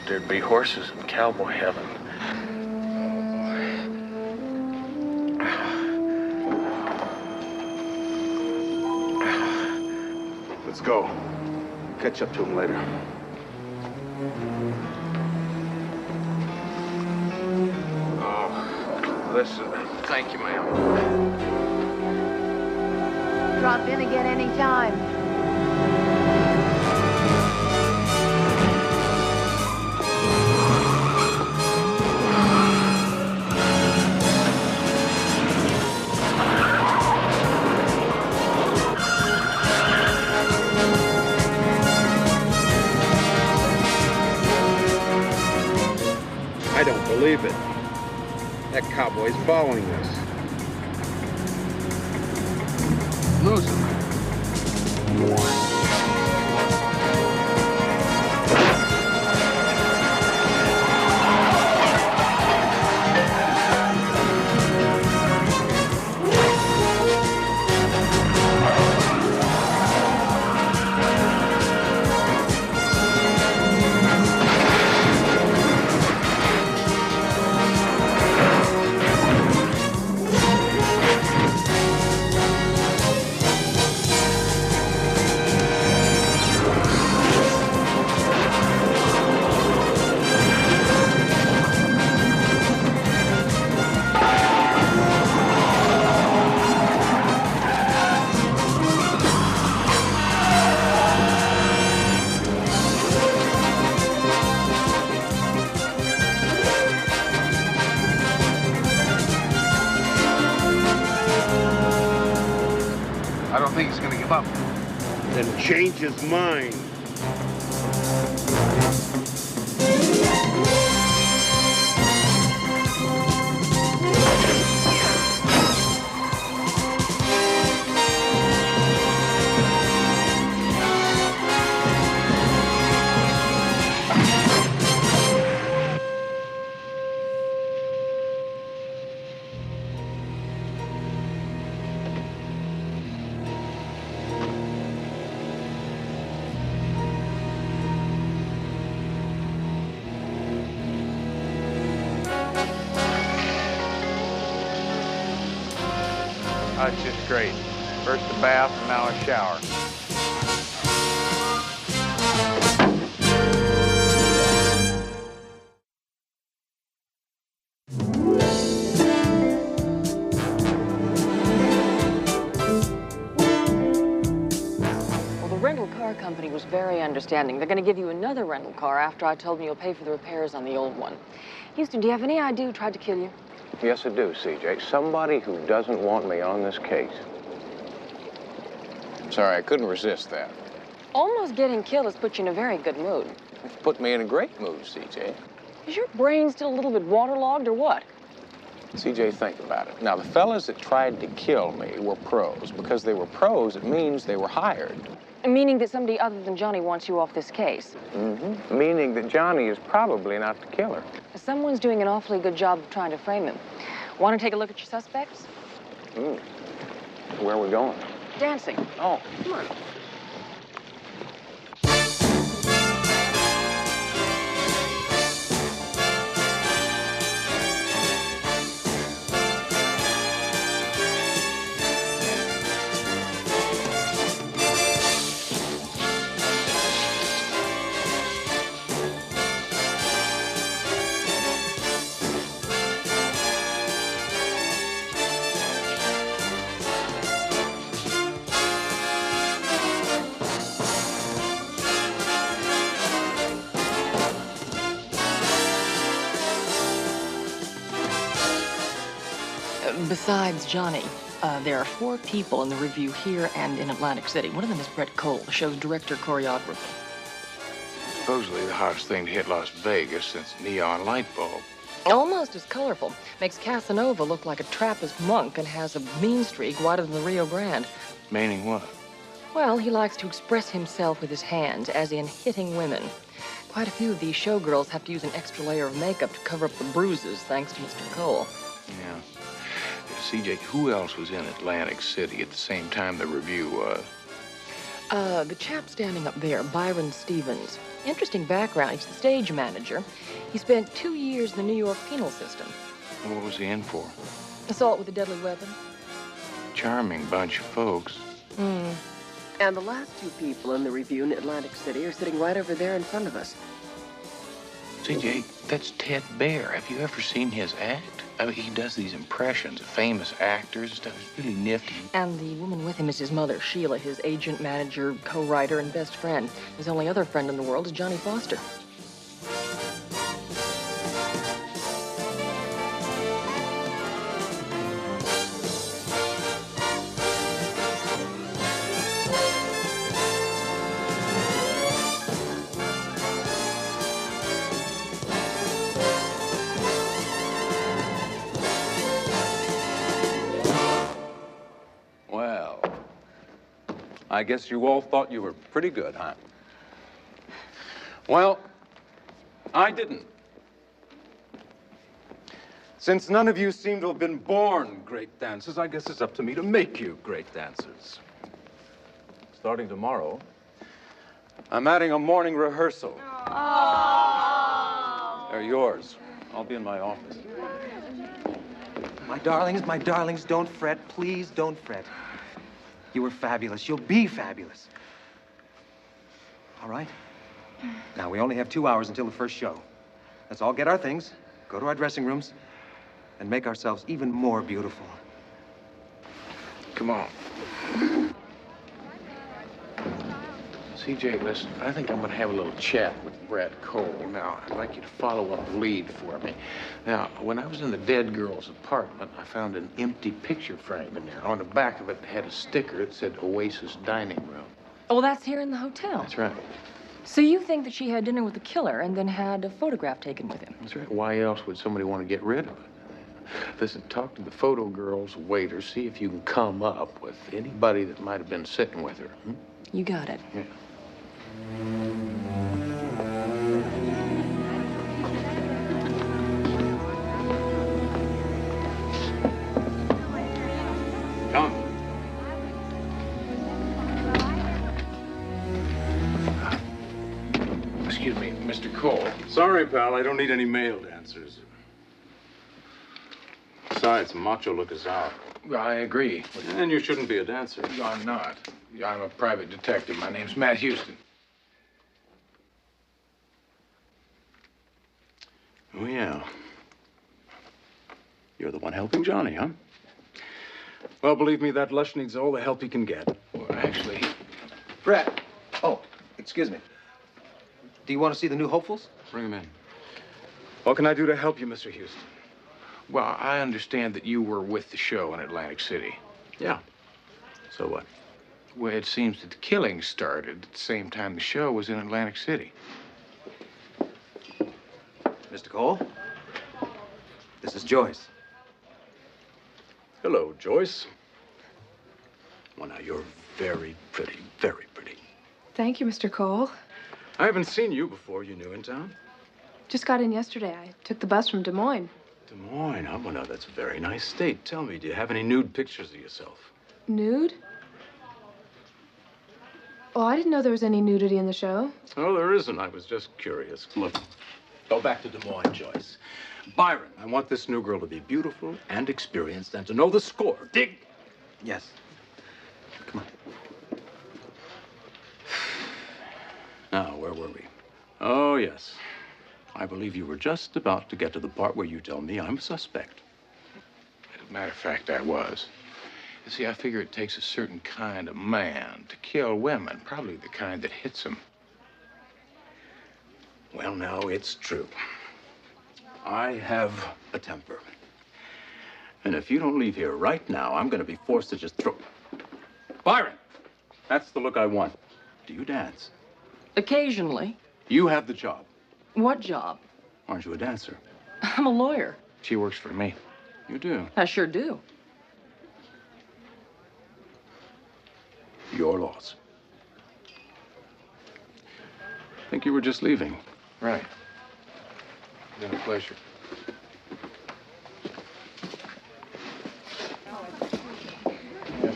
There'd be horses in cowboy heaven. Let's go. Catch up to him later. Oh, listen, thank you, ma'am. Drop in again anytime. I don't believe it. That cowboy's following us. Lose him. I don't think he's gonna give up. Then change his mind. Oh, it's just great. First a bath and now a shower. Well, the rental car company was very understanding. They're going to give you another rental car after I told them you'll pay for the repairs on the old one. Houston, do you have any idea who tried to kill you? Yes, I do, CJ. Somebody who doesn't want me on this case. Sorry, I couldn't resist that. Almost getting killed has put you in a very good mood. It's put me in a great mood, CJ. Is your brain still a little bit waterlogged or what? CJ, think about it. Now, the fellas that tried to kill me were pros. Because they were pros, it means they were hired. Meaning that somebody other than Johnny wants you off this case. Mm-hmm. Meaning that Johnny is probably not the killer. Someone's doing an awfully good job of trying to frame him. Want to take a look at your suspects? Where are we going? Dancing. Oh. Come on. Besides Johnny, there are 4 people in the review here and in Atlantic City. One of them is Brett Cole, the show's director choreographer. Supposedly the hottest thing to hit Las Vegas since neon light bulb. Almost as colorful. Makes Casanova look like a Trappist monk and has a mean streak wider than the Rio Grande. Meaning what? Well, he likes to express himself with his hands, as in hitting women. Quite a few of these showgirls have to use an extra layer of makeup to cover up the bruises, thanks to Mr. Cole. Yeah. CJ, who else was in Atlantic City at the same time the review was? The chap standing up there, Byron Stevens. Interesting background. He's the stage manager. He spent 2 years in the New York penal system. What was he in for? Assault with a deadly weapon. Charming bunch of folks. And the last 2 people in the review in Atlantic City are sitting right over there in front of us. CJ, that's Ted Baer. Have you ever seen his act? I mean, he does these impressions of famous actors and stuff. It's really nifty. And the woman with him is his mother, Sheila, his agent, manager, co-writer, and best friend. His only other friend in the world is Johnny Foster. I guess you all thought you were pretty good, huh? Well, I didn't. Since none of you seem to have been born great dancers, I guess it's up to me to make you great dancers. Starting tomorrow, I'm adding a morning rehearsal. They're yours. I'll be in my office. My darlings, don't fret. Please don't fret. You were fabulous. You'll be fabulous. All right? Now, we only have 2 hours until the first show. Let's all get our things, go to our dressing rooms, and make ourselves even more beautiful. Come on. CJ, listen, I think I'm going to have a little chat with Brett Cole. Now, I'd like you to follow up the lead for me. Now, when I was in the dead girl's apartment, I found an empty picture frame in there. On the back of it had a sticker that said Oasis Dining Room. Oh, that's here in the hotel. That's right. So you think that she had dinner with the killer and then had a photograph taken with him? That's right. Why else would somebody want to get rid of it? Listen, talk to the photo girl's waiter. See if you can come up with anybody that might have been sitting with her. You got it. Yeah. Come. Excuse me, Mr. Cole. Sorry, pal. I don't need any male dancers. Besides, macho look is out. I agree. And you shouldn't be a dancer. I'm not. I'm a private detective. My name's Matt Houston. Oh, yeah. You're the one helping Johnny, huh? Well, believe me, that lush needs all the help he can get. Well, actually... Brett. Oh, excuse me. Do you want to see the new hopefuls? Bring him in. What can I do to help you, Mr. Houston? Well, I understand that you were with the show in Atlantic City. Yeah. So what? Well, it seems that the killing started at the same time the show was in Atlantic City. Mr. Cole? This is Joyce. Hello, Joyce. Well, now, you're very pretty, very pretty. Thank you, Mr. Cole. I haven't seen you before. You new in town? Just got in yesterday. I took the bus from Des Moines. Des Moines, huh? Well, now, that's a very nice state. Tell me, do you have any nude pictures of yourself? Nude? Oh, I didn't know there was any nudity in the show. Oh, there isn't. I was just curious. Look, go back to Des Moines, Joyce. Byron, I want this new girl to be beautiful and experienced and to know the score. Dig? Yes. Come on. Now, where were we? Oh, yes. I believe you were just about to get to the part where you tell me I'm a suspect. As a matter of fact, I was. You see, I figure it takes a certain kind of man to kill women, probably the kind that hits them. Well, now, it's true. I have a temper. And if you don't leave here right now, I'm going to be forced to just throw... Byron! That's the look I want. Do you dance? Occasionally. You have the job. What job? Aren't you a dancer? I'm a lawyer. She works for me. You do? I sure do. Your loss. I think you were just leaving. Right. It's been a pleasure.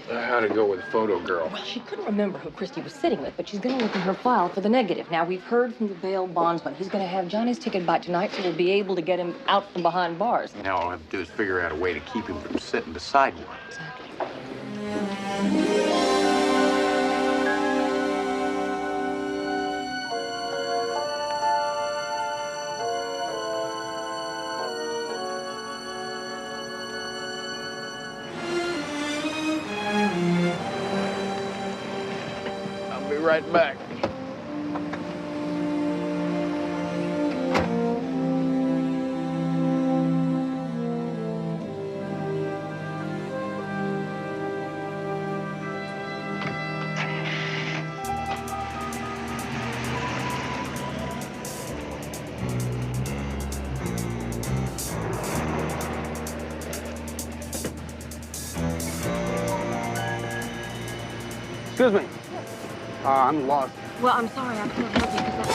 How'd it go with the photo girl? Well, she couldn't remember who Christy was sitting with, but she's going to look in her file for the negative. Now, we've heard from the bail bondsman. He's going to have Johnny's ticket by tonight, so we'll be able to get him out from behind bars. Now all I have to do is figure out a way to keep him from sitting beside one. I'll be right back. Excuse me. I'm lost. Well, I'm sorry, I can't help you because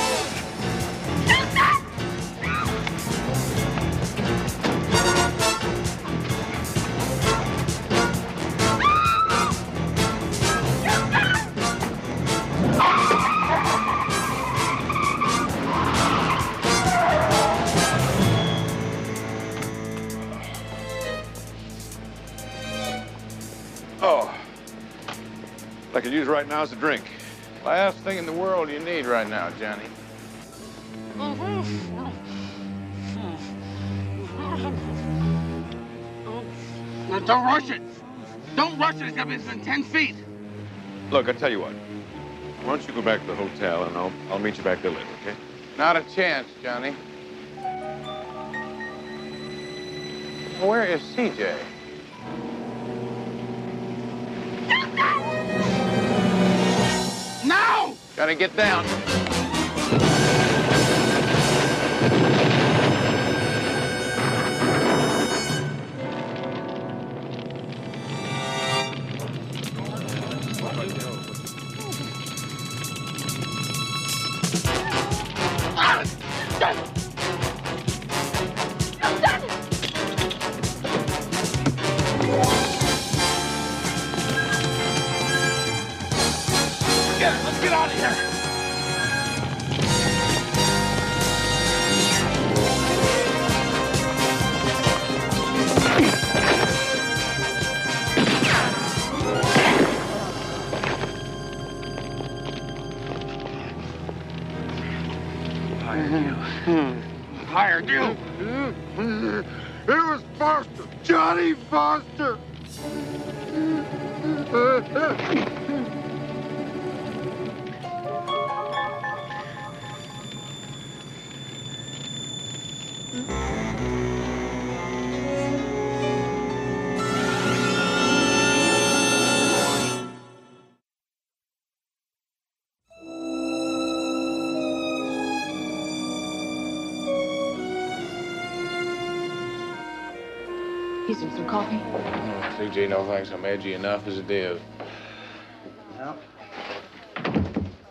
Oh. What I could use right now is a drink. Last thing in the world you need right now, Johnny. Now, don't rush it. Don't rush it. It's got to be within 10 feet. Look, I tell you what. Why don't you go back to the hotel and I'll meet you back there later, okay? Not a chance, Johnny. Where is CJ? Now! Gotta get down. Let's get out of here. Hired you. It was Foster, Johnny Foster. Houston, some coffee? CJ, no thanks. I'm edgy enough as it is. Well,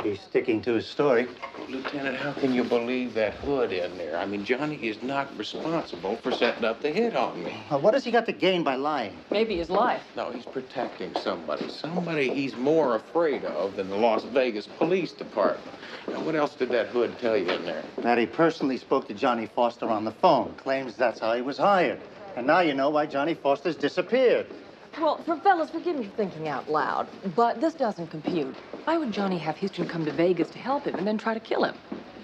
he's sticking to his story. Lieutenant, how can you believe that hood in there? I mean, Johnny is not responsible for setting up the hit on me. Well, what has he got to gain by lying? Maybe his life. No, he's protecting somebody. Somebody he's more afraid of than the Las Vegas Police Department. Now, what else did that hood tell you in there? That he personally spoke to Johnny Foster on the phone. Claims that's how he was hired. And now you know why Johnny Foster's disappeared. Well, fellas, forgive me for thinking out loud, but this doesn't compute. Why would Johnny have Houston come to Vegas to help him and then try to kill him?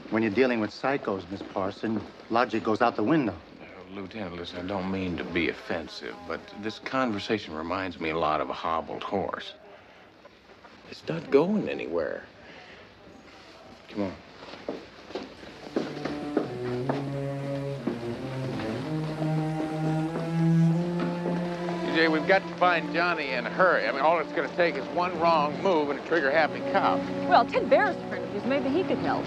When you're dealing with psychos, Miss Parson, logic goes out the window. Lieutenant, listen, I don't mean to be offensive, but this conversation reminds me a lot of a hobbled horse. It's not going anywhere. Come on. CJ, we've got to find Johnny in a hurry. I mean, all it's going to take is one wrong move and a trigger-happy cop. Well, Ted Bear's a friend of his. Maybe he could help.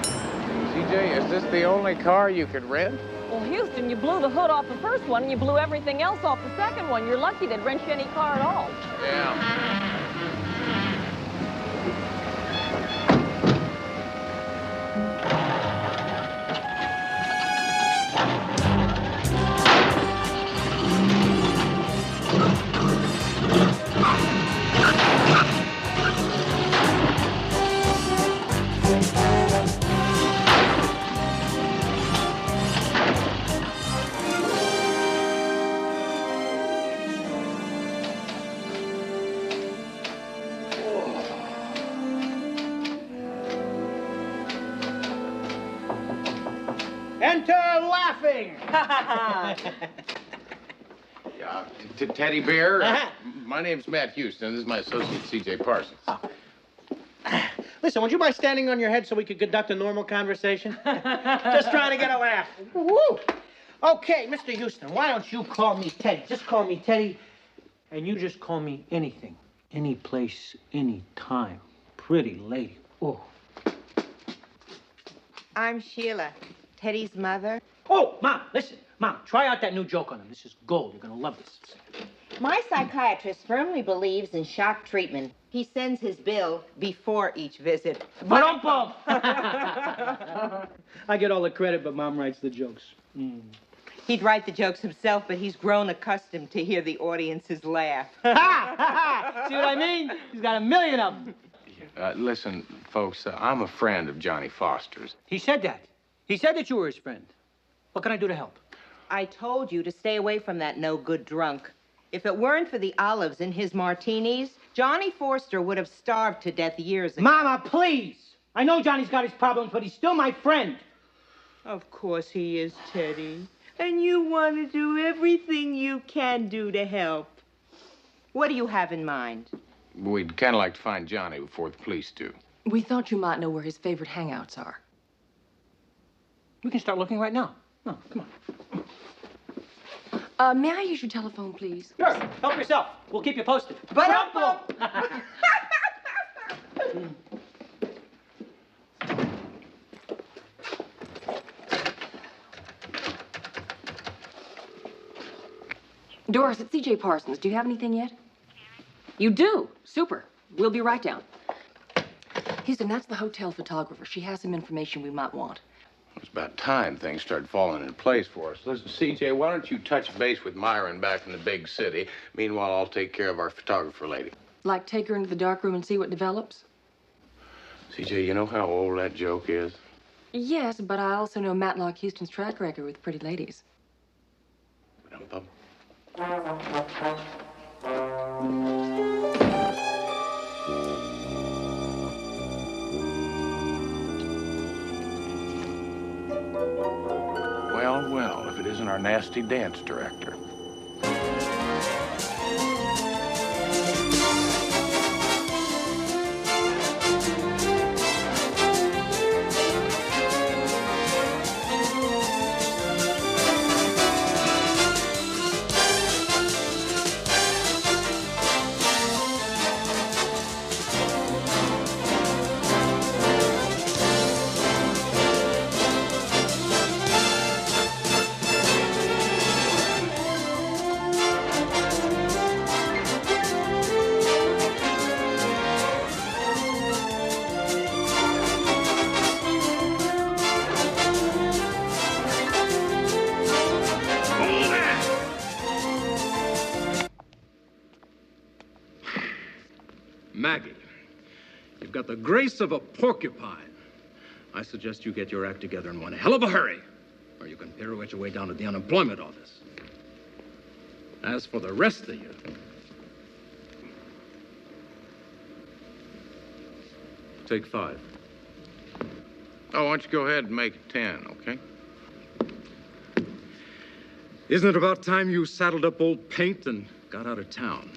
CJ, is this the only car you could rent? Well, Houston, you blew the hood off the first one and you blew everything else off the second one. You're lucky they'd rent you any car at all. Yeah. Enter laughing. Teddy Bear. My name's Matt Houston. This is my associate, C.J. Parsons. Listen, would you mind standing on your head so we could conduct a normal conversation? Just trying to get a laugh. Woo! Okay, Mr. Houston, why don't you call me Teddy? Just call me Teddy, and you just call me anything, any place, any time. Pretty lady. Oh. I'm Sheila, Teddy's mother. Oh, Mom, listen. Mom, try out that new joke on him. This is gold. You're going to love this. My psychiatrist firmly believes in shock treatment. He sends his bill before each visit. Ba-dum-bum. I get all the credit, but Mom writes the jokes. He'd write the jokes himself, but he's grown accustomed to hear the audiences laugh. See what I mean? He's got a million of them. Listen, folks, I'm a friend of Johnny Foster's. He said that. He said that you were his friend. What can I do to help? I told you to stay away from that no-good drunk. If it weren't for the olives in his martinis, Johnny Foster would have starved to death years ago. Mama, please! I know Johnny's got his problems, but he's still my friend. Of course he is, Teddy. And you want to do everything you can do to help. What do you have in mind? We'd kind of like to find Johnny before the police do. We thought you might know where his favorite hangouts are. We can start looking right now. No, come on. May I use your telephone, please? Sure. Help yourself. We'll keep you posted. Ba-dum-bum. Doris, it's C.J. Parsons. Do you have anything yet? You do? Super. We'll be right down. Houston, that's the hotel photographer. She has some information we might want. It's about time things started falling into place for us. Listen, CJ, why don't you touch base with Myron back in the big city? Meanwhile, I'll take care of our photographer lady. Like take her into the dark room and see what develops? CJ, you know how old that joke is? Yes, but I also know Matlock Houston's track record with pretty ladies. Ba-dum-bum. nasty dance director. Maggie, you've got the grace of a porcupine. I suggest you get your act together in one hell of a hurry, or you can pirouette your way down to the unemployment office. As for the rest of you, take 5. Oh, why don't you go ahead and make it 10, okay? Isn't it about time you saddled up old paint and got out of town?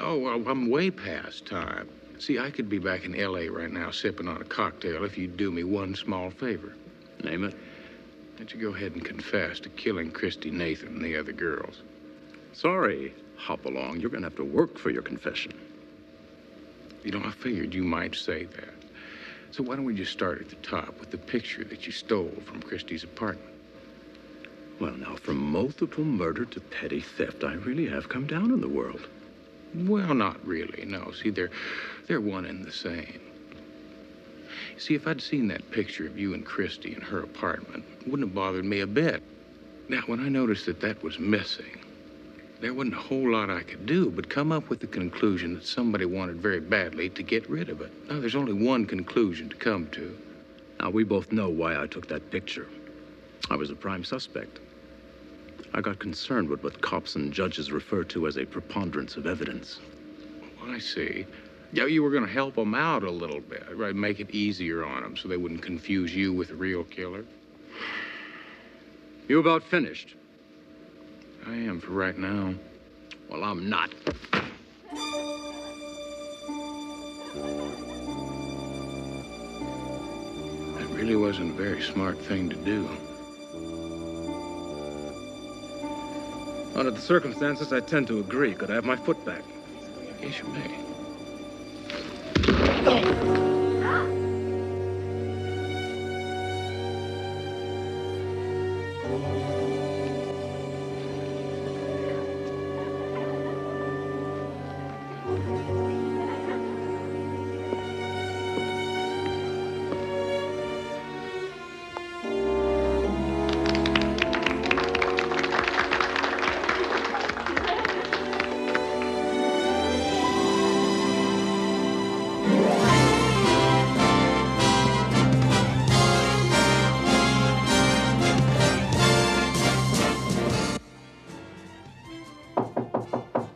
Oh, well, I'm way past time. See, I could be back in L.A. right now sipping on a cocktail if you'd do me one small favor. Name it. Why don't you go ahead and confess to killing Christy Nathan and the other girls? Sorry, Hopalong. You're going to have to work for your confession. You know, I figured you might say that. So why don't we just start at the top with the picture that you stole from Christy's apartment? Well, now, from multiple murder to petty theft, I really have come down in the world. Well, not really, no. See, they're one and the same. See, if I'd seen that picture of you and Christy in her apartment, it wouldn't have bothered me a bit. Now, when I noticed that that was missing, there wasn't a whole lot I could do but come up with the conclusion that somebody wanted very badly to get rid of it. Now, there's only one conclusion to come to. Now, we both know why I took that picture. I was a prime suspect. I got concerned with what cops and judges refer to as a preponderance of evidence. Oh, I see. Yeah, you were going to help them out a little bit, right? Make it easier on them so they wouldn't confuse you with the real killer. You about finished? I am for right now. Well, I'm not. That really wasn't a very smart thing to do. Under the circumstances, I tend to agree. Could I have my foot back? Yes, you may.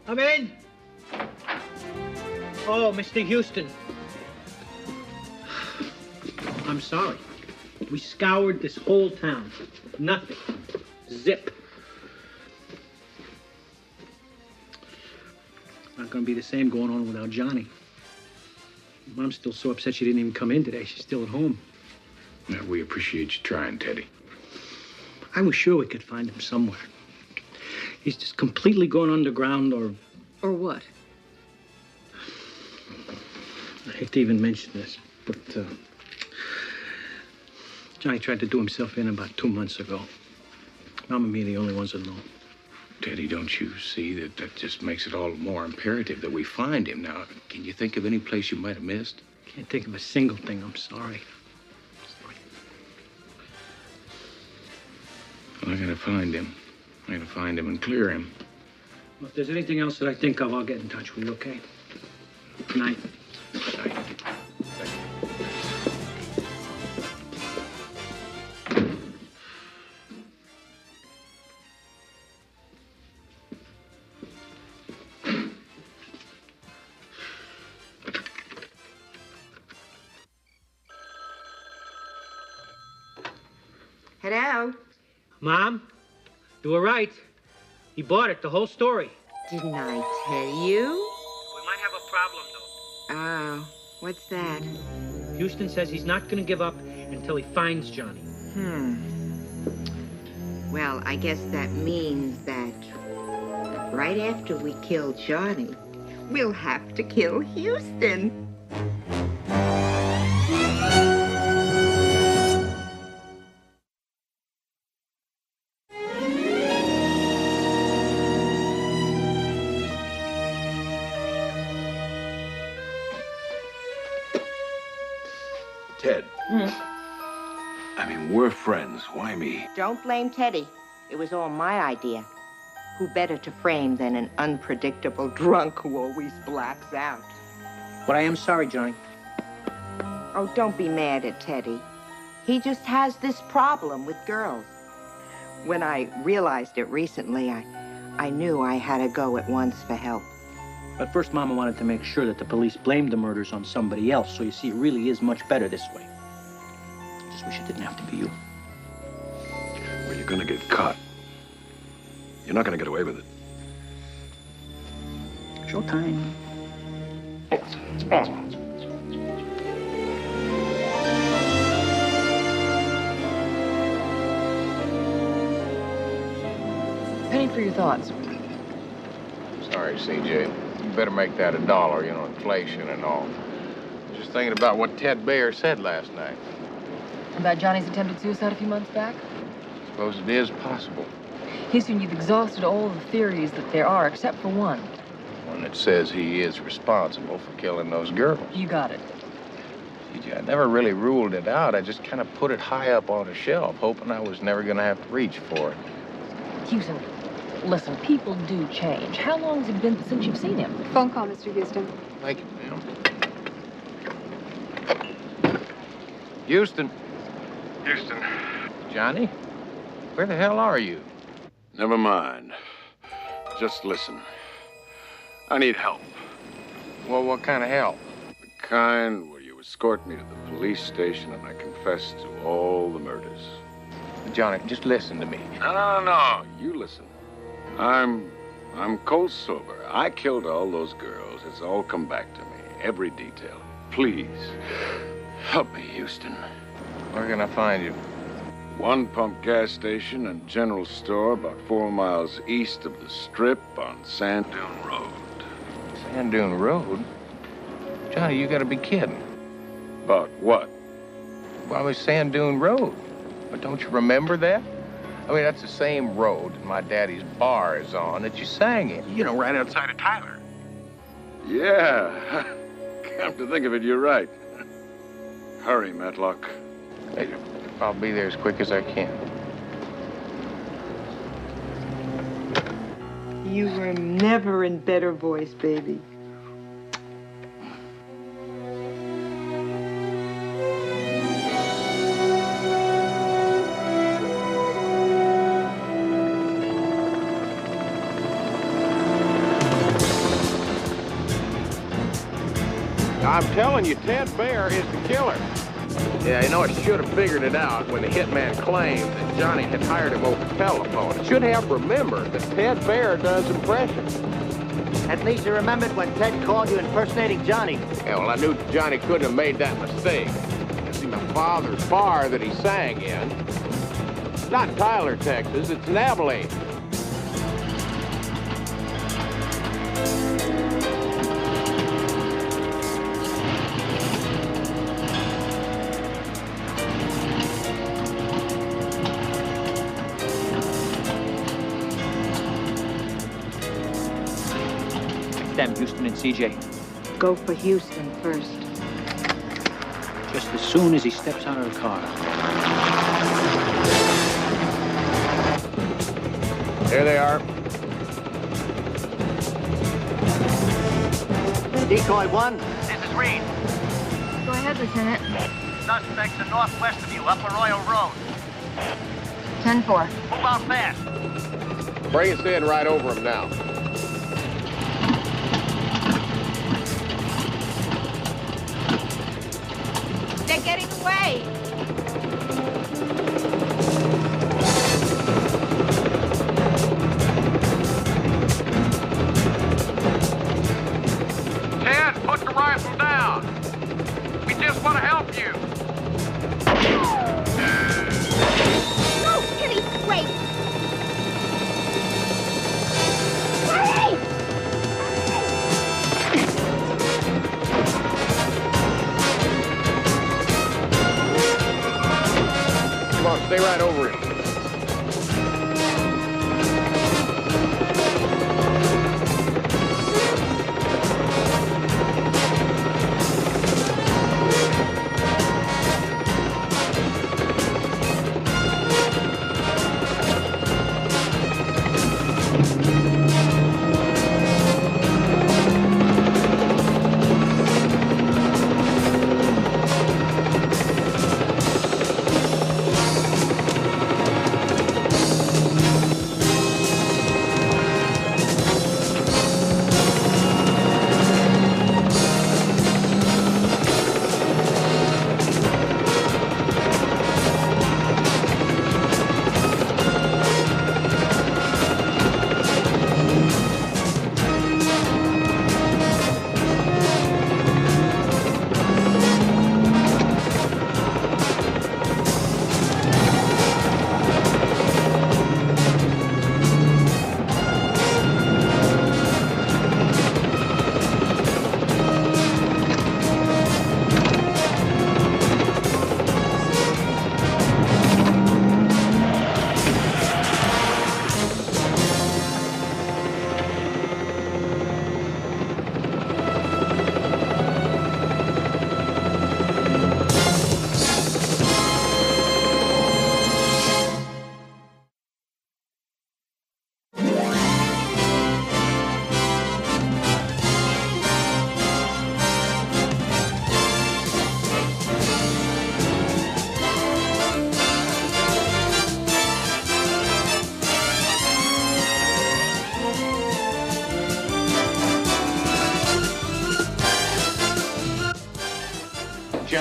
Come in. Oh, Mr. Houston. I'm sorry. We scoured this whole town. Nothing. Zip. Not gonna be the same going on without Johnny. Mom's still so upset she didn't even come in today. She's still at home. Yeah, we appreciate you trying, Teddy. I was sure we could find him somewhere. He's just completely gone underground or... Or what? I hate to even mention this, but Johnny tried to do himself in about 2 months ago. Mom and me are the only ones that know. Teddy, don't you see that just makes it all the more imperative that we find him now? Can you think of any place you might have missed? Can't think of a single thing. I'm sorry. Well, I gotta find him. I gotta find him and clear him. Well, if there's anything else that I think of, I'll get in touch with you, okay? Good night. Hello? Mom, you were right. He bought it, the whole story. Didn't I tell you? We might have a problem, though. Oh, what's that? Houston says he's not going to give up until he finds Johnny. Well, I guess that means that right after we kill Johnny, we'll have to kill Houston. Ted. I mean, we're friends. Why me? Don't blame Teddy. It was all my idea. Who better to frame than an unpredictable drunk who always blacks out? But I am sorry, Johnny. Oh, don't be mad at Teddy. He just has this problem with girls. When I realized it recently, I knew I had to go at once for help. But first, Mama wanted to make sure that the police blamed the murders on somebody else. So you see, it really is much better this way. I just wish it didn't have to be you. Well, you're gonna get caught. You're not gonna get away with it. Showtime. Penny for your thoughts. Sorry, CJ. You better make that $1, you know, inflation and all. Just thinking about what Ted Bayer said last night. About Johnny's attempted suicide a few months back? Suppose it is possible. Houston, you've exhausted all the theories that there are, except for one. One that says he is responsible for killing those girls. You got it. CJ, I never really ruled it out. I just kind of put it high up on a shelf, hoping I was never going to have to reach for it. Houston, listen, people do change. How long has it been since you've seen him? Phone call, Mr. Houston. Thank you, ma'am. Houston. Houston. Johnny? Where the hell are you? Never mind. Just listen. I need help. Well, what kind of help? The kind where you escort me to the police station and I confess to all the murders. Johnny, just listen to me. No. You listen. I'm cold sober. I killed all those girls. It's all come back to me. Every detail. Please, help me, Houston. Where can I find you? One pump gas station and general store about 4 miles east of the Strip on Sand Dune Road. Sand Dune Road? Johnny, you gotta be kidding. About what? Well, it was Sand Dune Road. But don't you remember that? I mean, that's the same road that my daddy's bar is on that you sang in. You know, right outside of Tyler. Yeah. Come to think of it, you're right. Hurry, Matlock. Hey, I'll be there as quick as I can. You were never in better voice, baby. I'm telling you, Ted Bayer is the killer. Yeah, you know, I should have figured it out when the hitman claimed that Johnny had hired him over telephone. I should have remembered that Ted Bayer does impressions. At least you remembered when Ted called you impersonating Johnny. Yeah, well, I knew Johnny couldn't have made that mistake. See, my father's bar that he sang in, it's not in Tyler, Texas, it's in Abilene. Them, Houston and CJ. Go for Houston first. Just as soon as he steps out of the car. There they are. Decoy 1, this is Reed. Go ahead, Lieutenant. Suspects are northwest of you, Upper Royal Road. 10-4. Move out fast. Bring us in right over them now. They're getting away.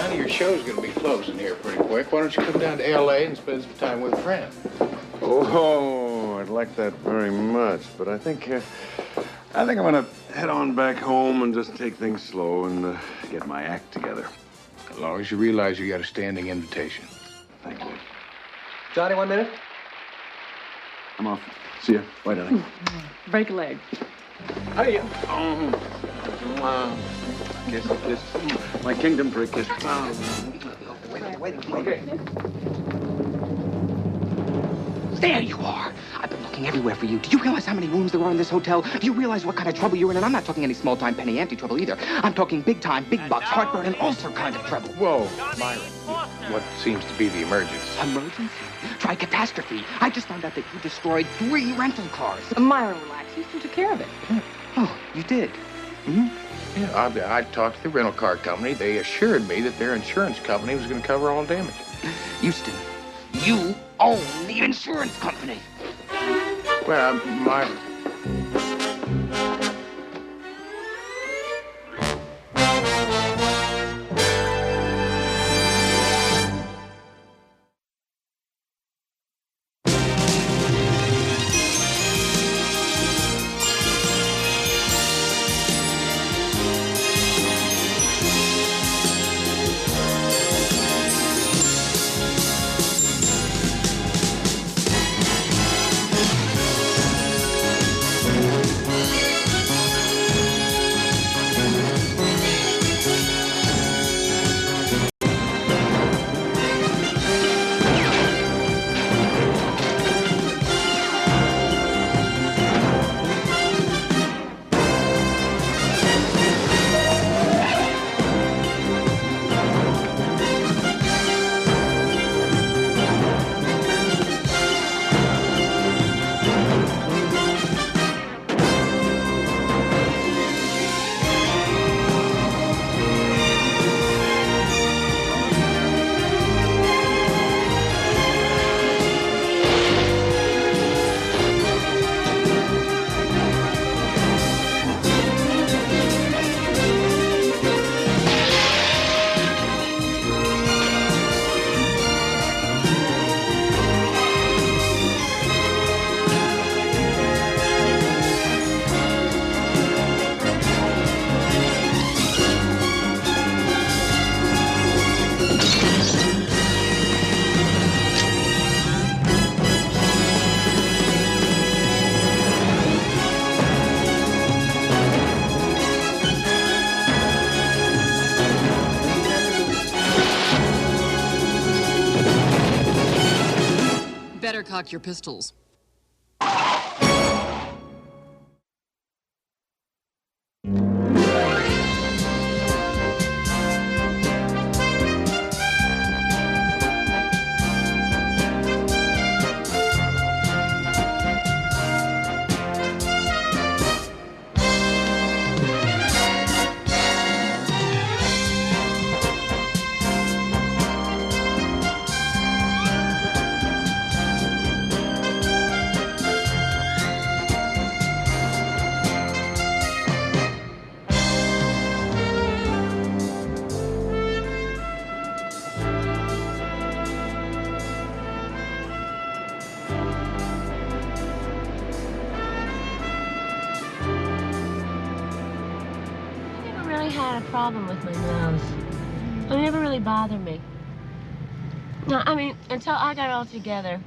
Johnny, your show's going to be closing here pretty quick. Why don't you come down to L.A. and spend some time with a friend? Oh, I'd like that very much, but I think I'm gonna head on back home and just take things slow and get my act together. As long as you realize you got a standing invitation. Thank you. Johnny, 1 minute. I'm off. See ya. Bye, darling. Break a leg. Hiya. Kiss, kiss. My kingdom for a kiss. Wait. Okay. There you are. I've been looking everywhere for you. Do you realize how many rooms there are in this hotel? Do you realize what kind of trouble you're in? And I'm not talking any small-time penny ante trouble either. I'm talking big-time, big bucks, heartburn, and ulcer kind of trouble. Whoa, Myron. What seems to be the emergency? Emergency? Try catastrophe. I just found out that you destroyed 3 rental cars. Myron, relax. Houston took care of it. Oh, you did? Mm-hmm. Yeah, I talked to the rental car company. They assured me that their insurance company was going to cover all damage. Houston, you own the insurance company. Well, Myron. Better cock your pistols. Had a problem with my nose. It never really bothered me. No, I mean, until I got it all together,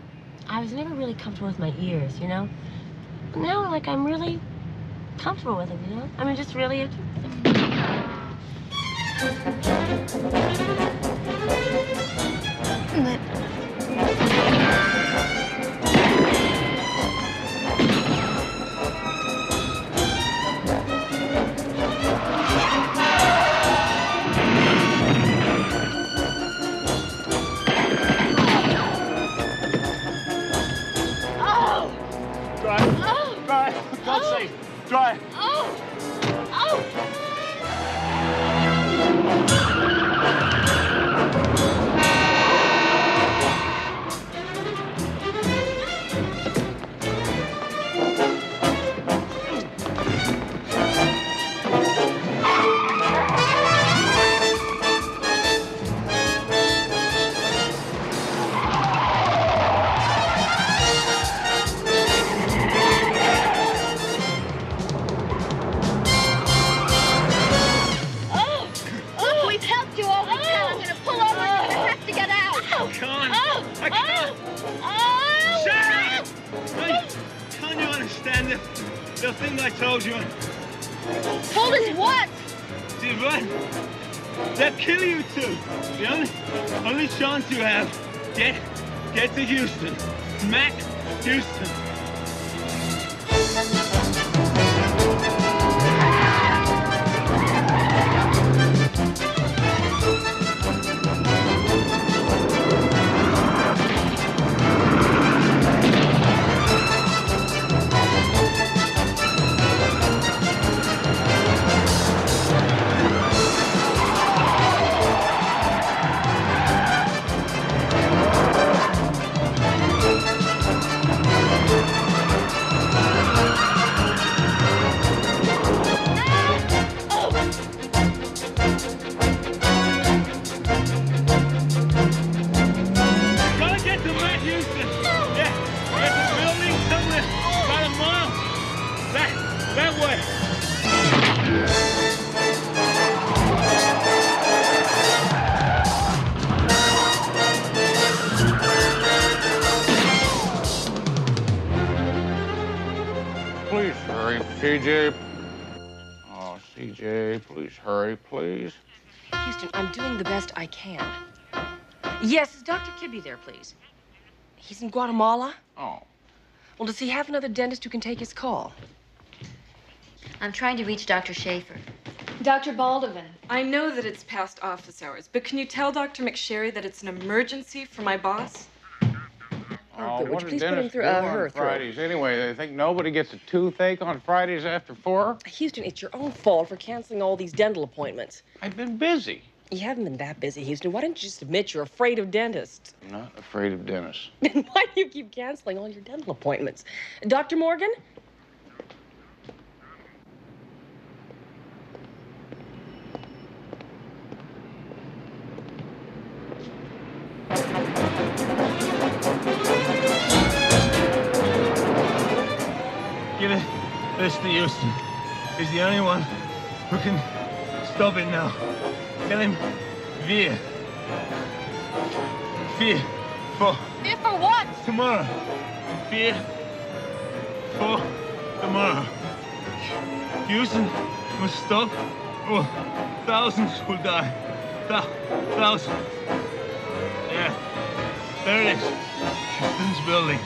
I was never really comfortable with my ears, you know? But now, like, I'm really comfortable with them, you know? I mean, just really... Dry. Oh! Oh! understand it. They'll think I told you. Told us what? See, run. They'll kill you two. The only chance you have, get to Houston. Mac, Houston. Please hurry, CJ. Oh, CJ, please hurry, please. Houston, I'm doing the best I can. Yes, is Dr. Kibbe there, please? He's in Guatemala? Oh. Well, does he have another dentist who can take his call? I'm trying to reach Dr. Schaefer. Dr. Baldwin. I know that it's past office hours, but can you tell Dr. McSherry that it's an emergency for my boss? Oh, Would what you do please put him dentists through, do her on through? Fridays anyway? They think nobody gets a toothache on Fridays after 4? Houston, it's your own fault for canceling all these dental appointments. I've been busy. You haven't been that busy, Houston. Why don't you just admit you're afraid of dentists? I'm not afraid of dentists. Then why do you keep canceling all your dental appointments? Dr. Morgan? Give this to Houston. He's the only one who can stop it now. Tell him, wir. Wir for... Wir for what? Tomorrow. Wir for tomorrow. Houston must stop or thousands will die. Thousands. Yeah. There it is. Houston's building.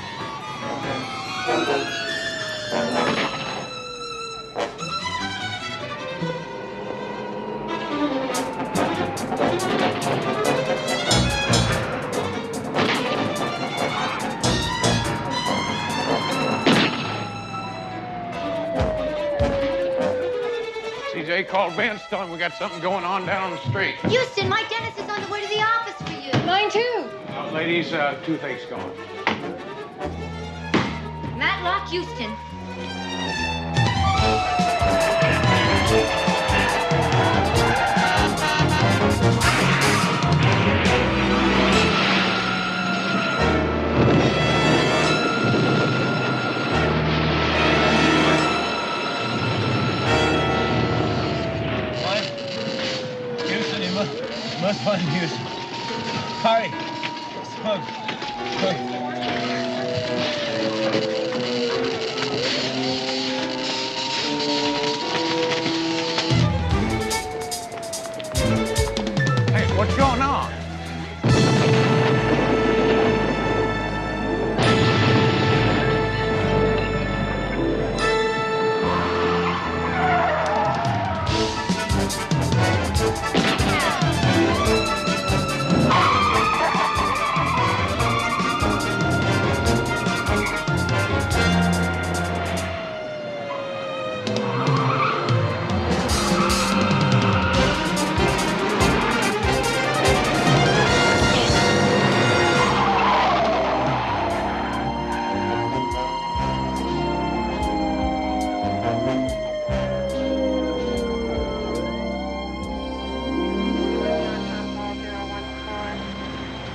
CJ called Vince, told him we got something going on down the street. Houston, my dentist is on the way to the office for you. Mine too. Ladies, toothache's gone. Matlock, Houston. Houston, you must find Houston. Hurry. Smoke. Hey, what's going on?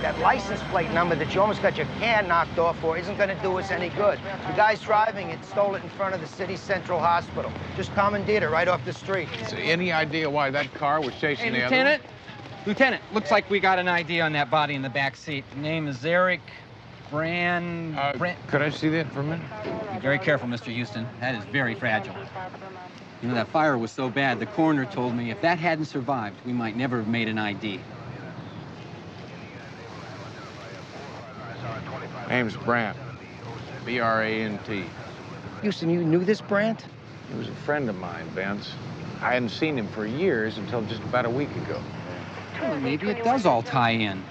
That license plate number that you almost got your can knocked off for isn't going to do us any good. The guy's driving it stole it in front of the city central hospital. Just commandeered it right off the street. So any idea why that car was chasing the Lieutenant? other one? Lieutenant, looks like we got an ID on that body in the back seat. The name is Eric Could I see that for a minute? Be very careful, Mr. Houston. That is very fragile. You know, that fire was so bad, the coroner told me if that hadn't survived, we might never have made an ID. Name's Brandt. B-R-A-N-T. Houston, you knew this Brandt? He was a friend of mine, Vince. I hadn't seen him for years until just about a week ago. Well, maybe it does all tie in.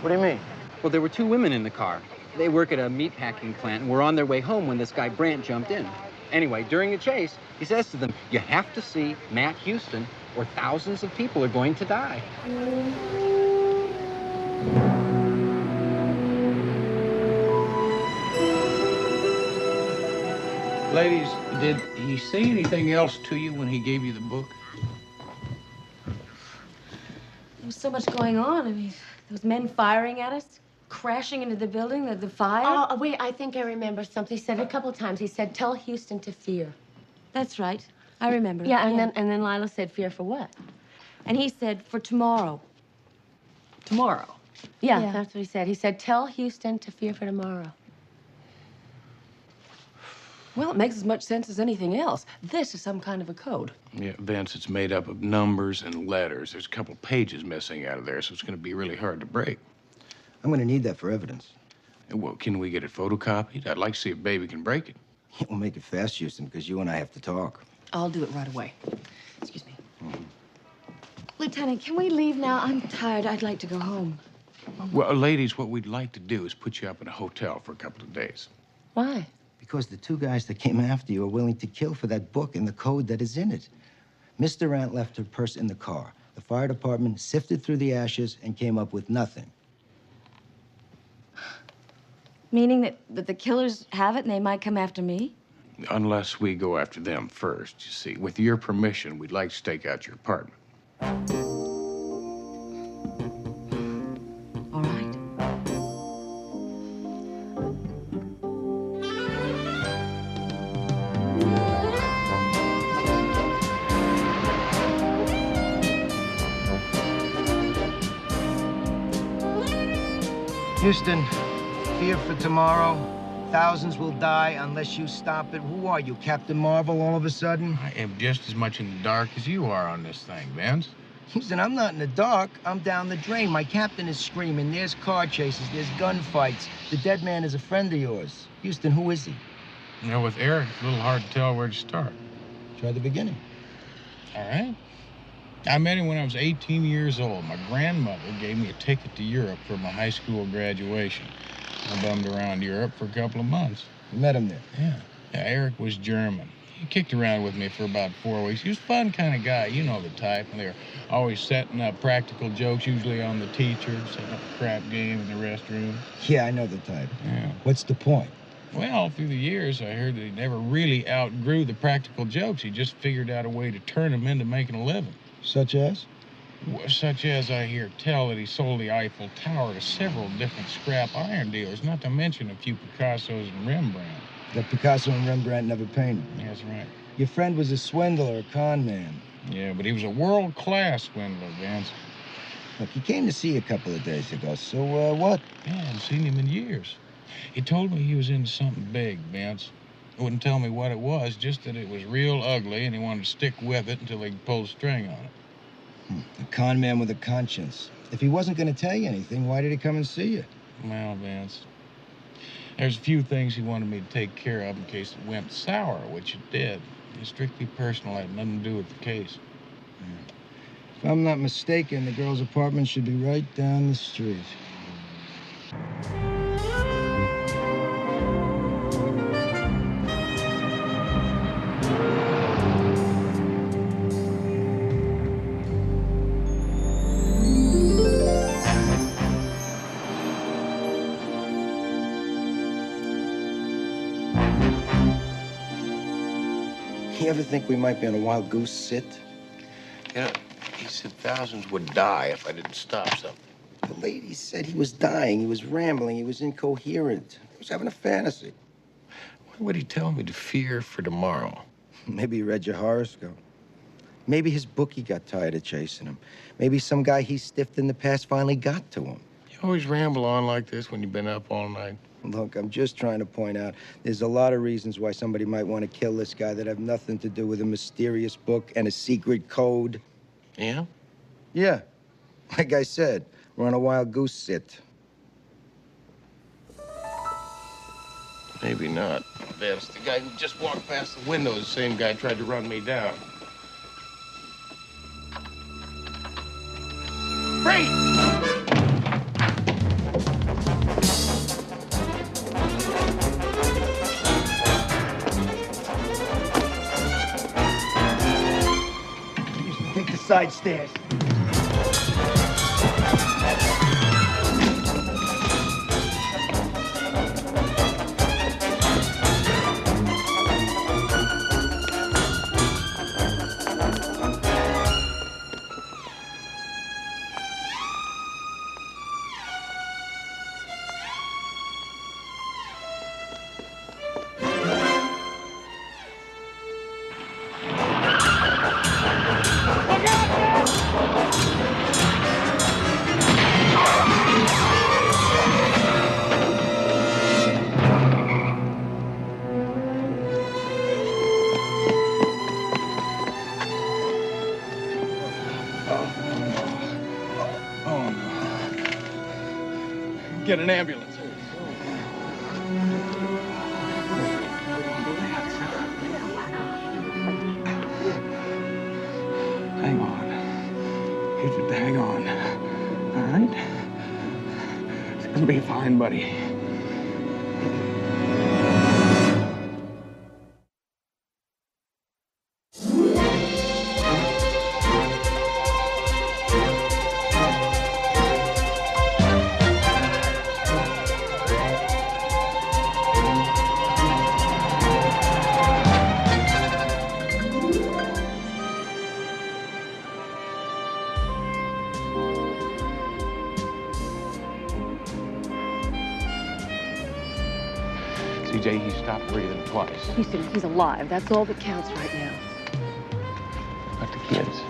What do you mean? Well, there were two women in the car. They work at a meatpacking plant and were on their way home when this guy Brandt jumped in. Anyway, during the chase, he says to them, "You have to see Matt Houston or thousands of people are going to die." Ladies, did he say anything else to you when he gave you the book? There was so much going on. I mean, those men firing at us, crashing into the building, the fire. Oh, wait, I think I remember something. He said it a couple times. He said, tell Houston to fear. That's right. I remember. Yeah, and then Lila said, fear for what? And he said, for tomorrow. Tomorrow? Yeah, that's what he said. He said, tell Houston to fear for tomorrow. Well, it makes as much sense as anything else. This is some kind of a code. Yeah, Vince, it's made up of numbers and letters. There's a couple pages missing out of there, so it's going to be really hard to break. I'm going to need that for evidence. Well, can we get it photocopied? I'd like to see if Baby can break it. We'll make it fast, Houston, because you and I have to talk. I'll do it right away. Excuse me. Lieutenant, can we leave now? I'm tired. I'd like to go home. Well, ladies, what we'd like to do is put you up in a hotel for a couple of days. Why? Because the two guys that came after you are willing to kill for that book and the code that is in it. Miss Durant left her purse in the car. The fire department sifted through the ashes and came up with nothing. Meaning that the killers have it and they might come after me? Unless we go after them first, you see. With your permission, we'd like to stake out your apartment. All right. Houston, fear for tomorrow. Thousands will die unless you stop it. Who are you, Captain Marvel, all of a sudden? I am just as much in the dark as you are on this thing, Vince. Houston, I'm not in the dark. I'm down the drain. My captain is screaming. There's car chases. There's gunfights. The dead man is a friend of yours. Houston, who is he? You know, with Eric, it's a little hard to tell where to start. Try the beginning. All right. I met him when I was 18 years old. My grandmother gave me a ticket to Europe for my high school graduation. I bummed around Europe for a couple of months. You met him there? Yeah. Eric was German. He kicked around with me for about 4 weeks. He was a fun kind of guy. You know the type. They were always setting up practical jokes, usually on the teacher, setting up a crap game in the restroom. Yeah, I know the type. Yeah. What's the point? Well, through the years, I heard that he never really outgrew the practical jokes. He just figured out a way to turn them into making a living. Such as? Such as I hear tell that he sold the Eiffel Tower to several different scrap iron dealers, not to mention a few Picassos and Rembrandt. That Picasso and Rembrandt never painted. That's right. Your friend was a swindler, a con man. Yeah, but he was a world-class swindler, Vince. Look, he came to see you a couple of days ago, so what? Yeah, I hadn't seen him in years. He told me he was into something big, Vince. He wouldn't tell me what it was, just that it was real ugly, and he wanted to stick with it until he could pull the string on it. A con man with a conscience. If he wasn't going to tell you anything, why did he come and see you? Well, Vince, there's a few things he wanted me to take care of in case it went sour, which it did. It's strictly personal, had nothing to do with the case. Yeah. If I'm not mistaken, the girl's apartment should be right down the street. You ever think we might be on a wild goose sit? You know, he said thousands would die if I didn't stop something. The lady said he was dying. He was rambling. He was incoherent. He was having a fantasy. Why would he tell me to fear for tomorrow? Maybe he read your horoscope. Maybe his bookie got tired of chasing him. Maybe some guy he stiffed in the past finally got to him. You always ramble on like this when you've been up all night. Look, I'm just trying to point out there's a lot of reasons why somebody might want to kill this guy that have nothing to do with a mysterious book and a secret code. Yeah? Yeah. Like I said, we're on a wild goose sit. Maybe not. Vince, the guy who just walked past the window is the same guy who tried to run me down. Great! Take the side stairs. Get an ambulance. Hang on. You just hang on. All right? It's gonna be fine, buddy. CJ, he stopped breathing twice. Houston, he's alive. That's all that counts right now. But the kids,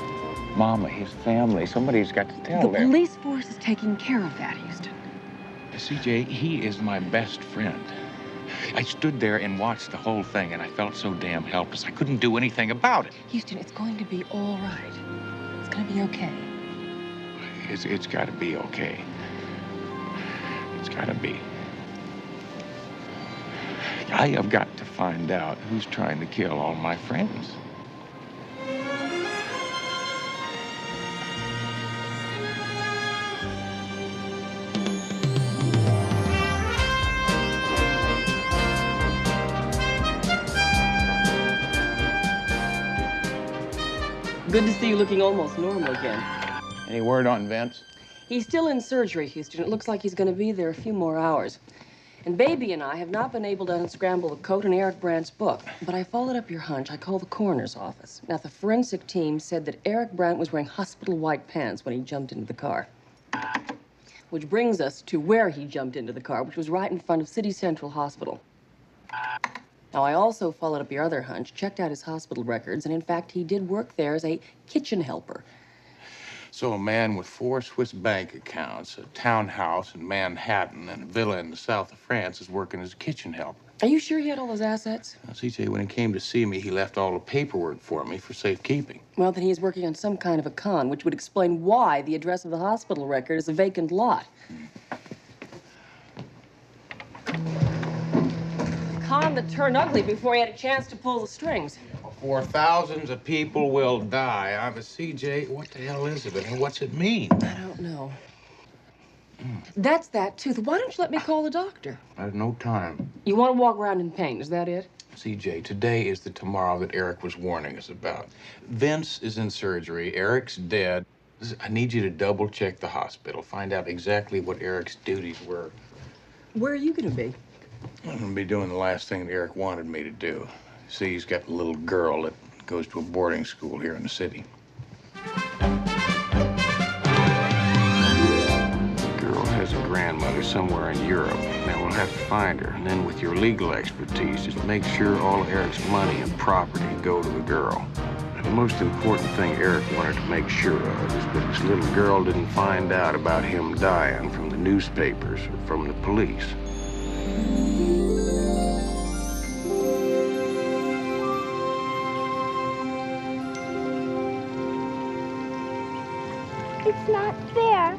Mama, his family, somebody's got to tell The them. police force is taking care of that, Houston. CJ, he is my best friend. I stood there and watched the whole thing, and I felt so damn helpless. I couldn't do anything about it. Houston, it's going to be all right. It's going to be okay. It's got to be okay. It's got to be. I have got to find out who's trying to kill all my friends. Good to see you looking almost normal again. Any word on Vince? He's still in surgery, Houston. It looks like he's going to be there a few more hours. And Baby and I have not been able to unscramble the code in Eric Brandt's book. But I followed up your hunch. I called the coroner's office. Now, the forensic team said that Eric Brandt was wearing hospital white pants when he jumped into the car. Which brings us to where he jumped into the car, which was right in front of City Central Hospital. Now, I also followed up your other hunch, checked out his hospital records, and in fact, he did work there as a kitchen helper. So a man with 4 Swiss bank accounts, a townhouse in Manhattan, and a villa in the south of France is working as a kitchen helper. Are you sure he had all those assets? Now, CJ, when he came to see me, he left all the paperwork for me for safekeeping. Well, then he's working on some kind of a con, which would explain why the address of the hospital record is a vacant lot. Con that turned ugly before he had a chance to pull the strings. Before thousands of people will die. I'm a CJ. What the hell is it, and what's it mean? I don't know. That's that tooth. Why don't you let me call the doctor? I have no time. You want to walk around in pain, is that it? CJ, today is the tomorrow that Eric was warning us about. Vince is in surgery. Eric's dead. I need you to double check the hospital. Find out exactly what Eric's duties were. Where are you going to be? I'm going to be doing the last thing that Eric wanted me to do. See, he's got a little girl that goes to a boarding school here in the city. The girl has a grandmother somewhere in Europe. Now, we'll have to find her. And then with your legal expertise, just make sure all of Eric's money and property go to the girl. And the most important thing Eric wanted to make sure of is that this little girl didn't find out about him dying from the newspapers or from the police. It's not fair.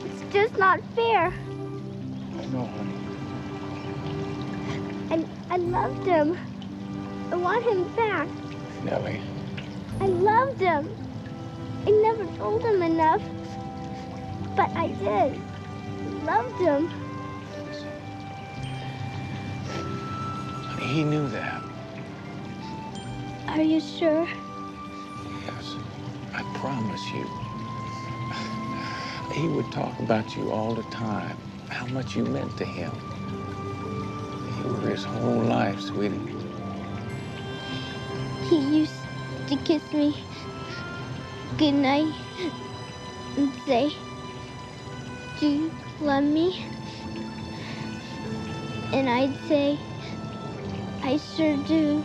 It's just not fair. I know, honey. And I loved him. I want him back. Nellie. I loved him. I never told him enough, but I did. Loved him. Honey, he knew that. Are you sure? Yes, I promise you. He would talk about you all the time, how much you meant to him. You were his whole life, sweetie. He used to kiss me goodnight and say, "Do you love me?" And I'd say, "I sure do."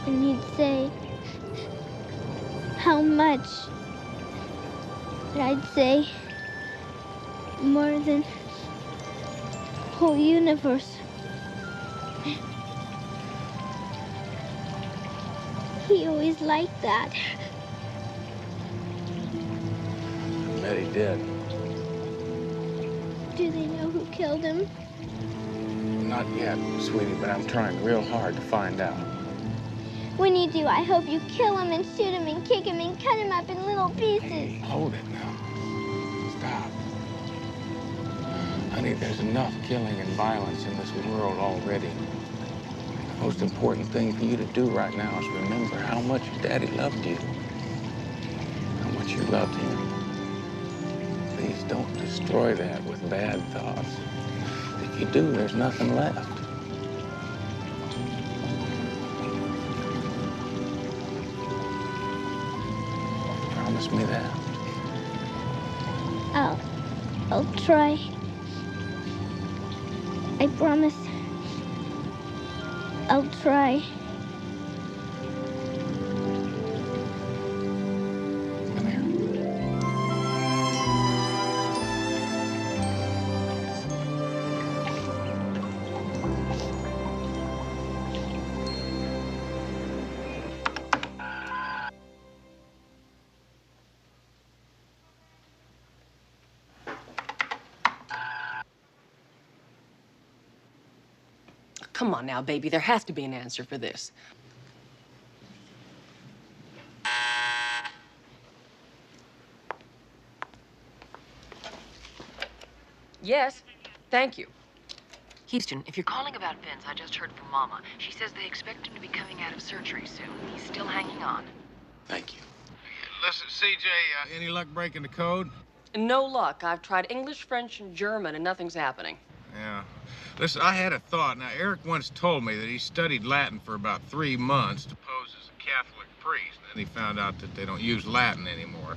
And he'd say, "How much?" And I'd say, "More than the whole universe." He always liked that. I bet he did. Do they know who killed him? Not yet, sweetie, but I'm trying real hard to find out. When you do, I hope you kill him and shoot him and kick him and cut him up in little pieces. Hey, hold it now. Stop. Honey, there's enough killing and violence in this world already. The most important thing for you to do right now is remember how much your daddy loved you. How much you loved him. Please don't destroy that with bad thoughts. If you do, there's nothing left. Promise me that. I'll try. I promise. I'll try. Come on now, baby. There has to be an answer for this. Yes, thank you. Houston, if you're calling about Vince, I just heard from Mama. She says they expect him to be coming out of surgery soon. He's still hanging on. Thank you. Listen, CJ, any luck breaking the code? No luck. I've tried English, French, and German, and nothing's happening. Yeah. Listen, I had a thought. Now, Eric once told me that he studied Latin for about 3 months to pose as a Catholic priest. Then he found out that they don't use Latin anymore.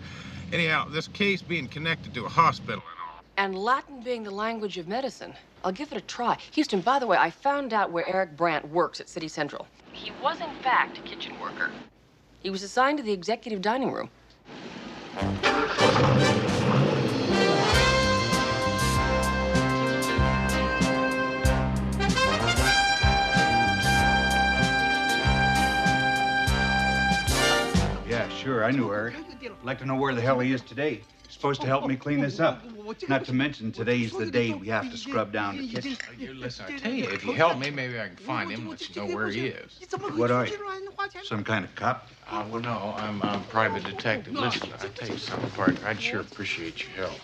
Anyhow, this case being connected to a hospital and all. And Latin being the language of medicine. I'll give it a try. Houston, by the way, I found out where Eric Brandt works at City Central. He was, in fact, a kitchen worker. He was assigned to the executive dining room. Yeah, sure, I knew Eric. I'd like to know where the hell he is today. He's supposed to help me clean this up. Not to mention, today's the day we have to scrub down the kitchen. Listen, I tell you, if you help me, maybe I can find him, let you know where he is. What are you? Some kind of cop? Well, no, I'm a private detective. Listen, I tell you something, partner. I'd sure appreciate your help.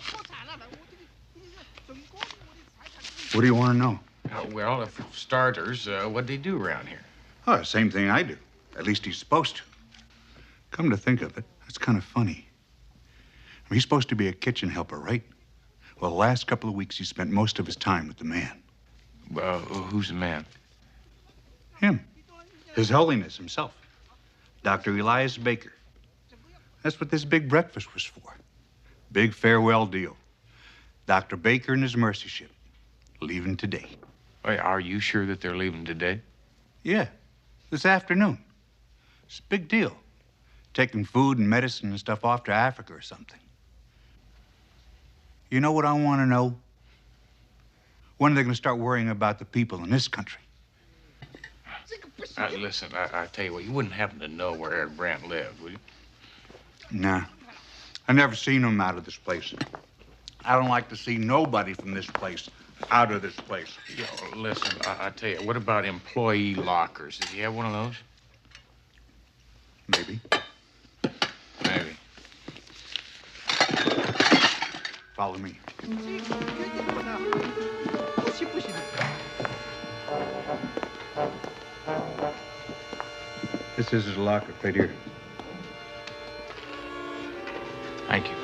What do you want to know? Well, for starters, what'd he do around here? Oh, same thing I do. At least he's supposed to. Come to think of it, that's kind of funny. I mean, he's supposed to be a kitchen helper, right? Well, the last couple of weeks, he spent most of his time with the man. Who's the man? Him. His Holiness himself. Dr. Elias Baker. That's what this big breakfast was for. Big farewell deal. Dr. Baker and his mercy ship. Leaving today. Wait, are you sure that they're leaving today? Yeah, this afternoon. It's a big deal. Taking food and medicine and stuff off to Africa or something. You know what I want to know? When are they going to start worrying about the people in this country? Listen, I tell you what, you wouldn't happen to know where Eric Brandt lived, would you? Nah. I never seen him out of this place. I don't like to see nobody from this place out of this place. Yo, listen, I tell you, what about employee lockers? Does he have one of those? Maybe. Maybe. Follow me. This is his locker right here. Thank you.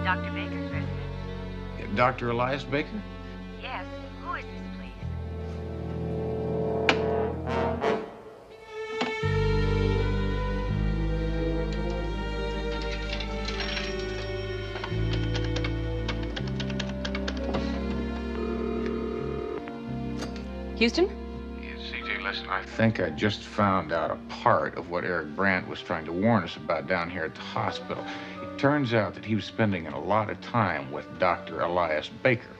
Dr. Baker's residence? Dr. Elias Baker? Yes. Who is this, please? Houston? CJ, listen, I think I just found out a part of what Eric Brandt was trying to warn us about down here at the hospital. It turns out that he was spending a lot of time with Dr. Elias Baker.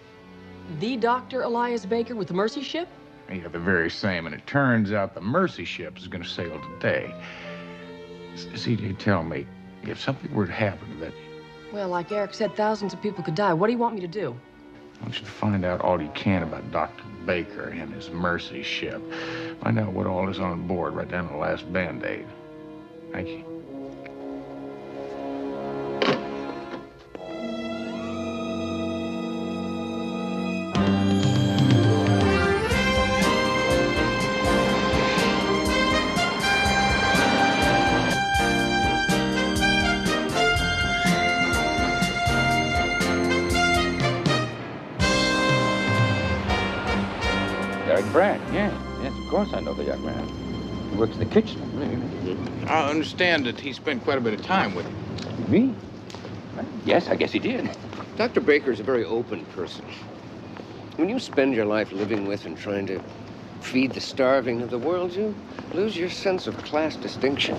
The Dr. Elias Baker with the Mercy ship? Yeah, the very same. And it turns out the Mercy ship is going to sail today. CJ, tell me, if something were to happen to that, Well, like Eric said, thousands of people could die. What do you want me to do? I want you to find out all you can about Dr. Baker and his Mercy ship. Find out what all is on board, right down to the last Band-Aid. Thank you. Eric Brandt, yes. Yes, of course I know the young man. He works in the kitchen. I understand that he spent quite a bit of time with him. Me? Yes, I guess he did. Dr. Baker's a very open person. When you spend your life living with and trying to feed the starving of the world, you lose your sense of class distinction.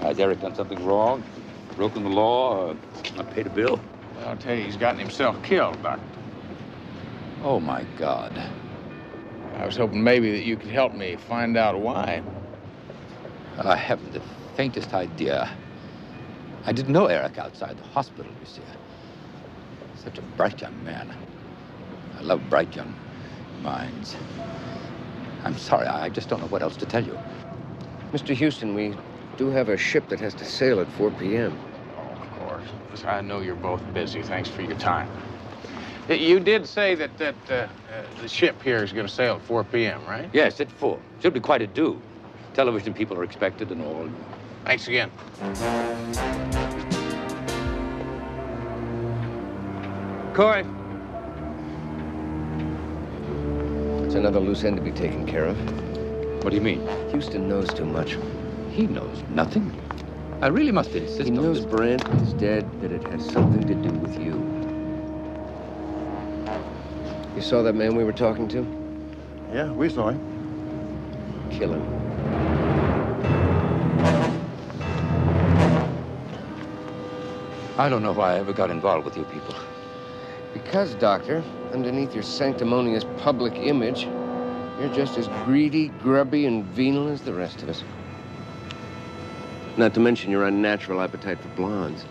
Has Eric done something wrong? Broken the law? Or not paid a bill? I'll tell you, he's gotten himself killed, Doctor. Oh, my God. I was hoping maybe that you could help me find out why. I haven't the faintest idea. I didn't know Eric outside the hospital, you see. Such a bright young man. I love bright young minds. I'm sorry, I just don't know what else to tell you. Mr. Houston, we do have a ship that has to sail at 4 p.m. Oh, of course. Listen, I know you're both busy. Thanks for your time. You did say that the ship here is going to sail at 4 p.m., right? Yes, at 4. Should be quite a do. Television people are expected and all. Thanks again. Corey. It's another loose end to be taken care of. What do you mean? Houston knows too much. He knows nothing. I really must insist He knows Brandt is dead, that it has something to do with you. You saw that man we were talking to? Yeah, we saw him. Kill him. I don't know why I ever got involved with you people. Because, Doctor, underneath your sanctimonious public image, you're just as greedy, grubby, and venal as the rest of us. Not to mention your unnatural appetite for blondes.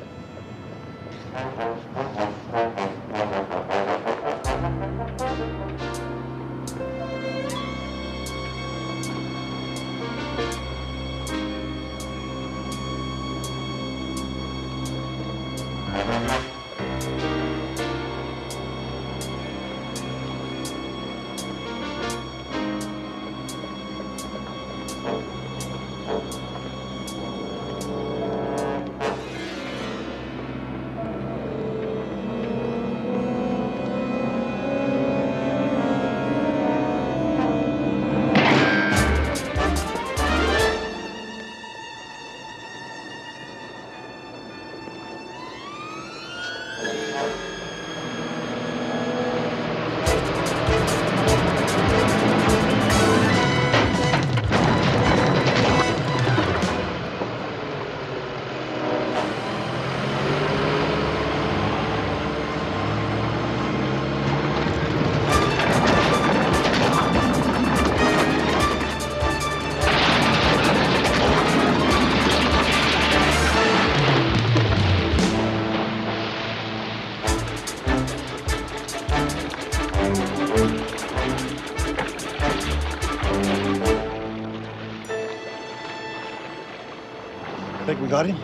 Think we got him?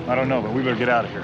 I don't know, but we better get out of here.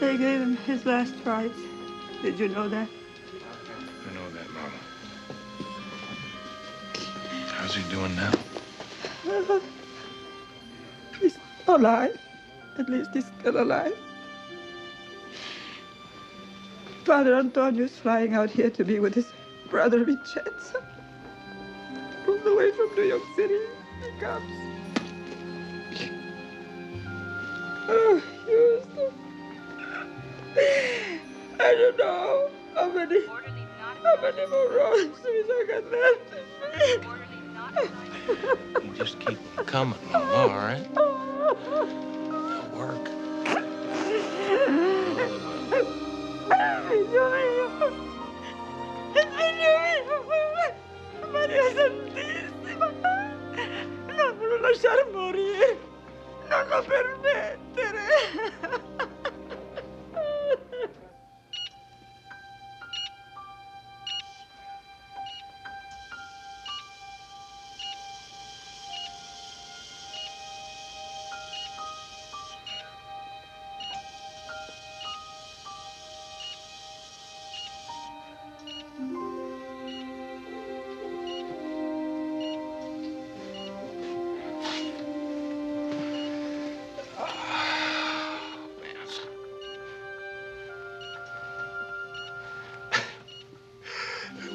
They gave him his last rites. Did you know that? I know that, Mama. How's he doing now? He's alive. At least he's still alive. Father Antonio's flying out here to be with his brother Vincenzo. All the way from New York City. He comes. Oh, Houston. I don't know how many more roses I got left in me. You just keep them coming, Mama, all right? They'll work. María Santísima, no me lo lasciare morire, non lo permettere.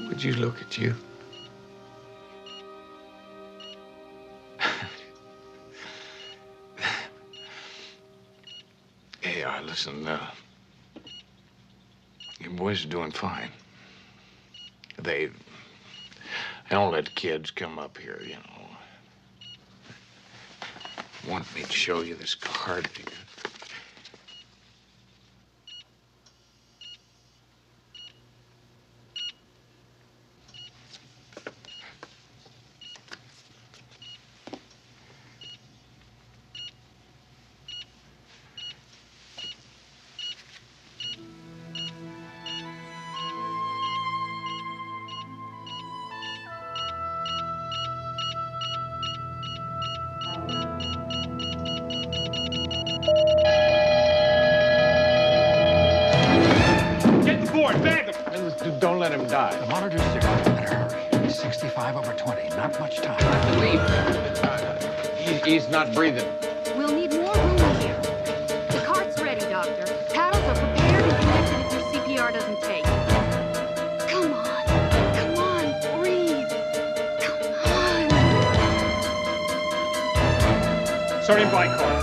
Would you look at you? Hey, listen, your boys are doing fine. They don't let kids come up here, you know. Want me to show you this card? Don't let him die. The monitor's zero. Better hurry. 65 over 20. Not much time. Leave. He's not breathing. We'll need more room here. The cart's ready, Doctor. Paddles are prepared and connected if your CPR doesn't take. Come on. Come on. Breathe. Come on. Starting by car.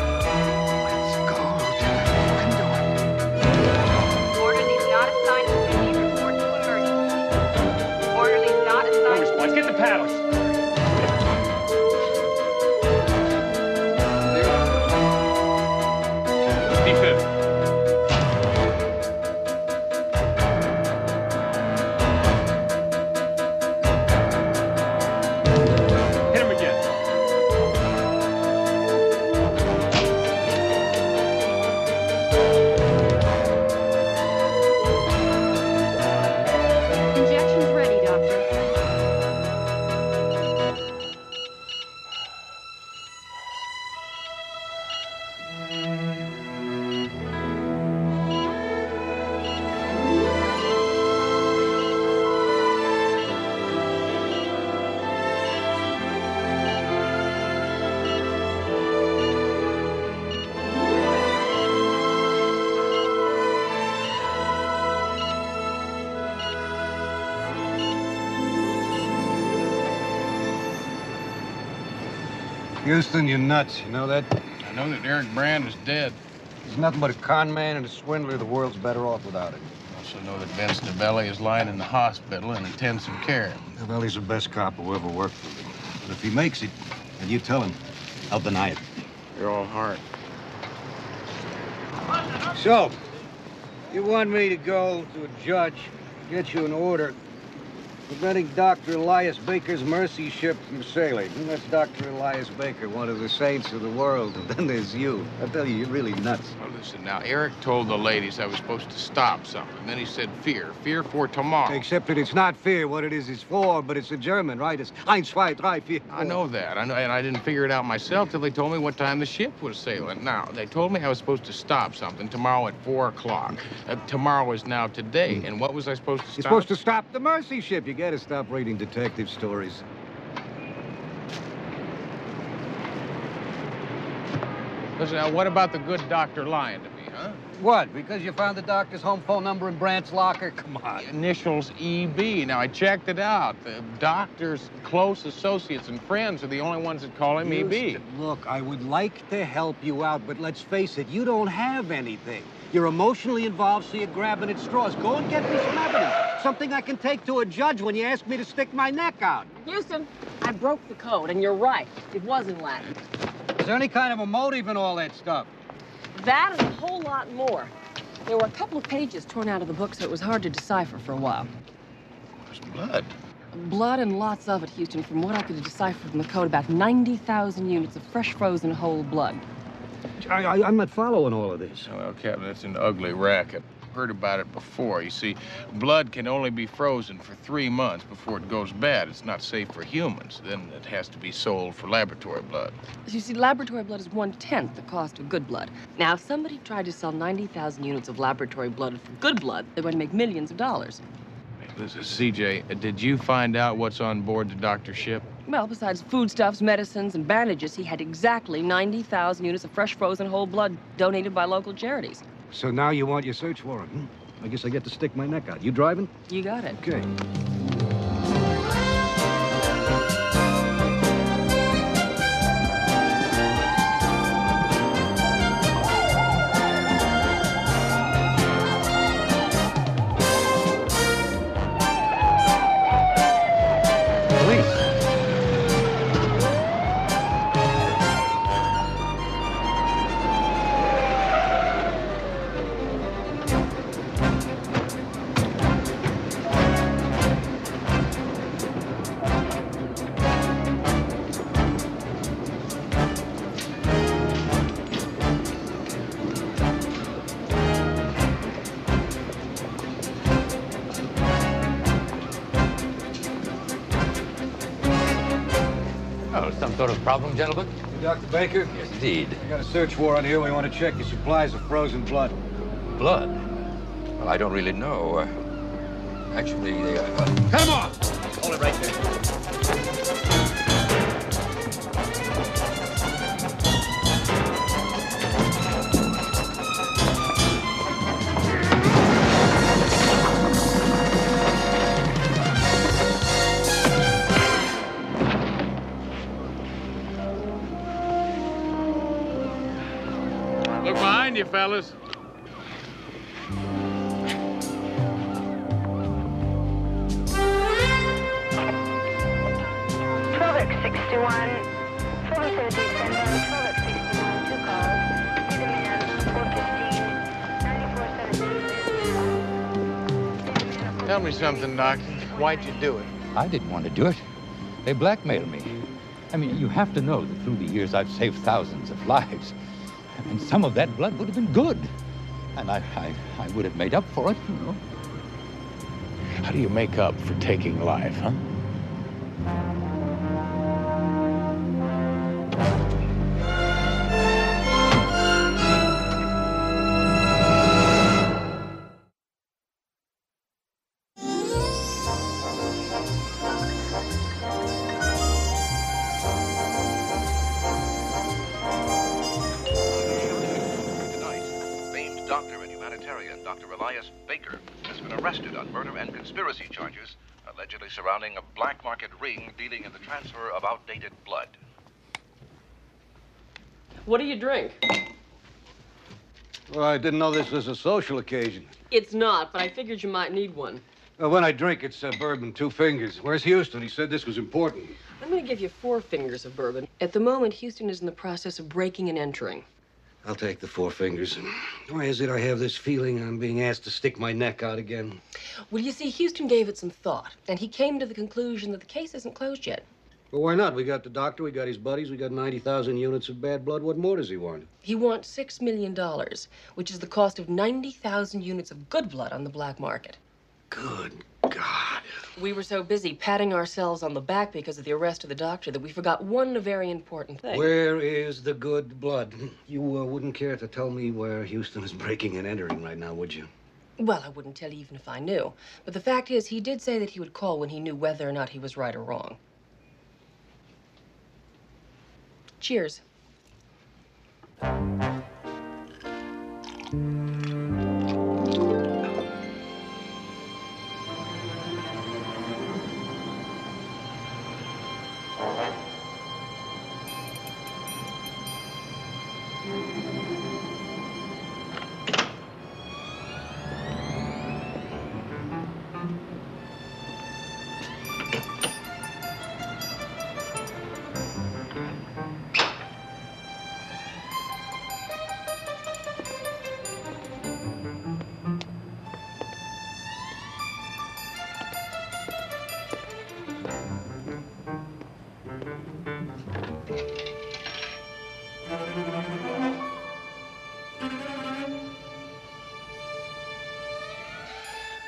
Let's get the paddles. Defib. Hit him again. Houston, you're nuts. You know that? I know that Eric Brand is dead. He's nothing but a con man and a swindler. The world's better off without him. I also know that Vince Beverly is lying in the hospital in intensive care. Valley's the best cop who ever worked for me. But if he makes it, and you tell him, I'll deny it. You're all heart. So, you want me to go to a judge, get you an order preventing Dr. Elias Baker's mercy ship from sailing. And that's Dr. Elias Baker, one of the saints of the world. And then there's you. I tell you, you're really nuts. Well, listen, now, Eric told the ladies I was supposed to stop something. Then he said fear. Fear for tomorrow. Except that it's not fear what it is for, but it's a German, right? It's 1, 2, 3, 4. I know that. I know, and I didn't figure it out myself till they told me what time the ship was sailing. Now, they told me I was supposed to stop something tomorrow at 4 o'clock. Tomorrow is now today. And what was I supposed to stop? You're supposed to stop the mercy ship. You gotta stop reading detective stories. Listen, now, what about the good doctor lying to me, huh? What? Because you found the doctor's home phone number in Brandt's locker? Come on. Initials EB. Now, I checked it out. The doctor's close associates and friends are the only ones that call him EB. Look, I would like to help you out, but let's face it, you don't have anything. You're emotionally involved, so you're grabbing at straws. Go and get me some evidence. Something I can take to a judge when you ask me to stick my neck out. Houston, I broke the code, and you're right. It was in Latin. Is there any kind of a motive in all that stuff? That and a whole lot more. There were a couple of pages torn out of the book, so it was hard to decipher for a while. There's blood. Blood and lots of it, Houston. From what I could decipher from the code, about 90,000 units of fresh, frozen, whole blood. I'm not following all of this. Well, Captain, it's an ugly racket. Heard about it before. You see, blood can only be frozen for 3 months before it goes bad. It's not safe for humans. Then it has to be sold for laboratory blood. You see, laboratory blood is 1/10 the cost of good blood. Now, if somebody tried to sell 90,000 units of laboratory blood for good blood, they would make millions of dollars. Listen, CJ, did you find out what's on board the doctor's ship? Well, besides foodstuffs, medicines, and bandages, he had exactly 90,000 units of fresh, frozen, whole blood donated by local charities. So now you want your search warrant, I guess I get to stick my neck out. You driving? You got it. Okay. Some sort of problem, gentlemen? You Dr. Baker? Yes, indeed. We got a search warrant here. We want to check your supplies of frozen blood. Blood? Well, I don't really know. Actually, Come on! Hold it right there. Look behind you, fellas. Tell me something, Doctor. Why'd you do it? I didn't want to do it. They blackmailed me. I mean, you have to know that through the years I've saved thousands of lives. And some of that blood would have been good. And I would have made up for it, you know. How do you make up for taking life, huh? Doctor and humanitarian Dr. Elias Baker has been arrested on murder and conspiracy charges allegedly surrounding a black market ring dealing in the transfer of outdated blood. What do you drink? Well, I didn't know this was a social occasion. It's not, but I figured you might need one. When I drink, it's bourbon, 2 fingers. Where's Houston? He said this was important. I'm going to give you 4 fingers of bourbon. At the moment, Houston is in the process of breaking and entering. I'll take the 4 fingers. Why is it I have this feeling I'm being asked to stick my neck out again? Well, you see, Houston gave it some thought, and he came to the conclusion that the case isn't closed yet. Well, why not? We got the doctor, we got his buddies, we got 90,000 units of bad blood. What more does he want? He wants $6 million, which is the cost of 90,000 units of good blood on the black market. Good God. We were so busy patting ourselves on the back because of the arrest of the doctor that we forgot one very important thing. Where is the good blood? You wouldn't care to tell me where Houston is breaking and entering right now, would you? Well, I wouldn't tell you even if I knew. But the fact is, he did say that he would call when he knew whether or not he was right or wrong. Cheers.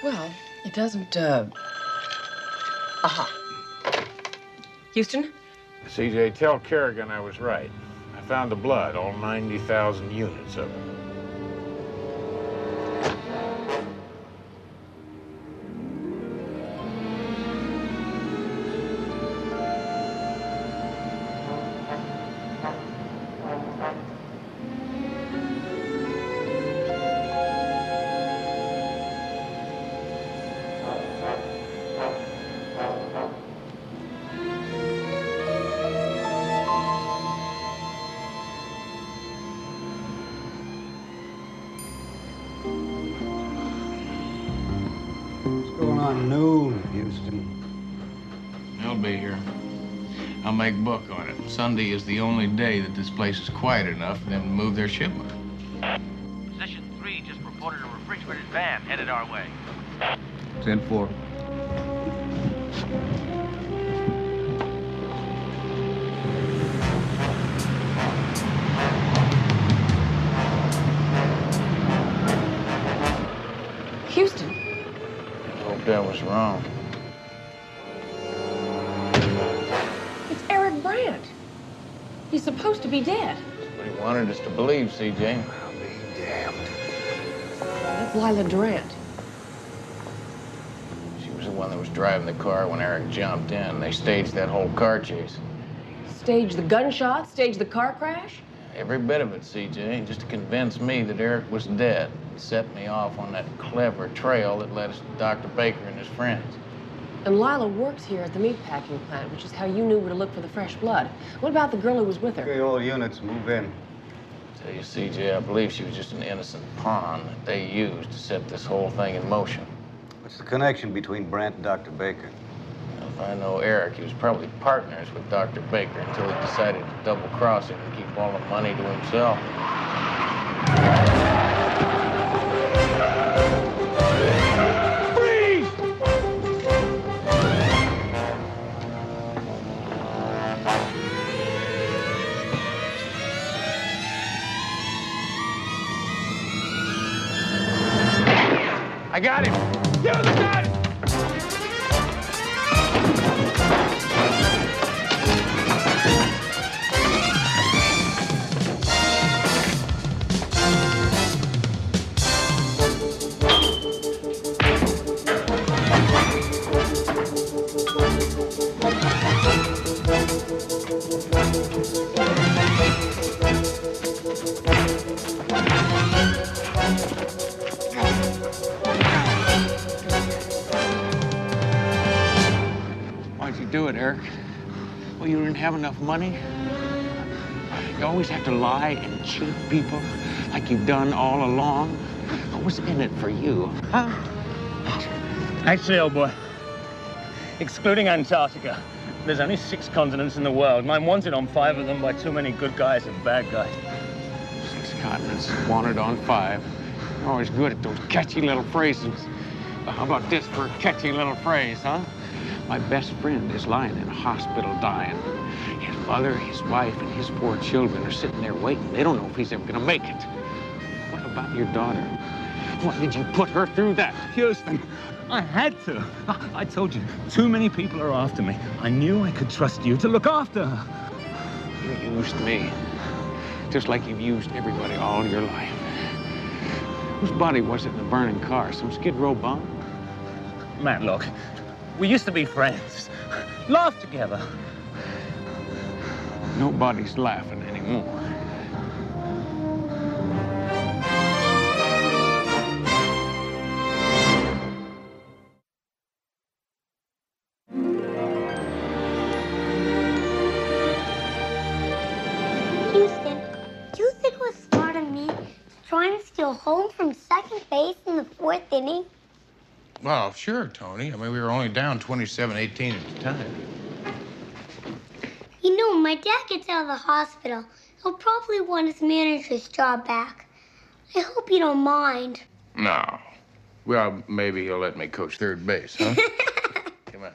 Well, it doesn't, Aha. Houston? CJ, tell Kerrigan I was right. I found the blood, all 90,000 units of it. Noon, Houston. They'll be here. I'll make book on it. Sunday is the only day that this place is quiet enough for them to move their shipment. Position 3 just reported a refrigerated van headed our way. 10-4. Houston. Hope that was wrong. It's Eric Brandt. He's supposed to be dead. That's what he wanted us to believe, CJ. I'll be damned. That's Lila Durant. She was the one that was driving the car when Eric jumped in. They staged that whole car chase. Stage the gunshot, stage the car crash. Every bit of it, CJ, just to convince me that Eric was dead. Set me off on that clever trail that led us to Dr. Baker and his friends. And Lila works here at the meatpacking plant, which is how you knew where to look for the fresh blood. What about the girl who was with her? Okay, all units, move in. Tell you, CJ, I believe she was just an innocent pawn that they used to set this whole thing in motion. What's the connection between Brandt and Dr. Baker? Well, if I know Eric, he was probably partners with Dr. Baker until he decided to double-cross him and keep all the money to himself. I got him! Give us the gun! Why'd you do it, Eric? Well, you didn't have enough money? You always have to lie and cheat people like you've done all along. What was in it for you, huh? Actually, old boy, excluding Antarctica, there's only 6 continents in the world, and I'm wanted on 5 of them by too many good guys and bad guys. 6 continents, wanted on 5. You're always good at those catchy little phrases. Well, how about this for a catchy little phrase, huh? My best friend is lying in a hospital dying. His mother, his wife, and his 4 children are sitting there waiting. They don't know if he's ever gonna make it. What about your daughter? Why did you put her through that? Houston, I had to. I told you, too many people are after me. I knew I could trust you to look after her. You used me, just like you've used everybody all your life. Whose body was it in the burning car? Some Skid Row bum? Matt, look, we used to be friends. Laugh together. Nobody's laughing anymore. Houston, do you think it was smart of me trying to steal home from second base in the 4th inning? Well, sure, Tony. I mean, we were only down 27-18 at the time. You know, my dad gets out of the hospital. He'll probably want his manager's job back. I hope you don't mind. No. Well, maybe he'll let me coach third base, huh? Come on.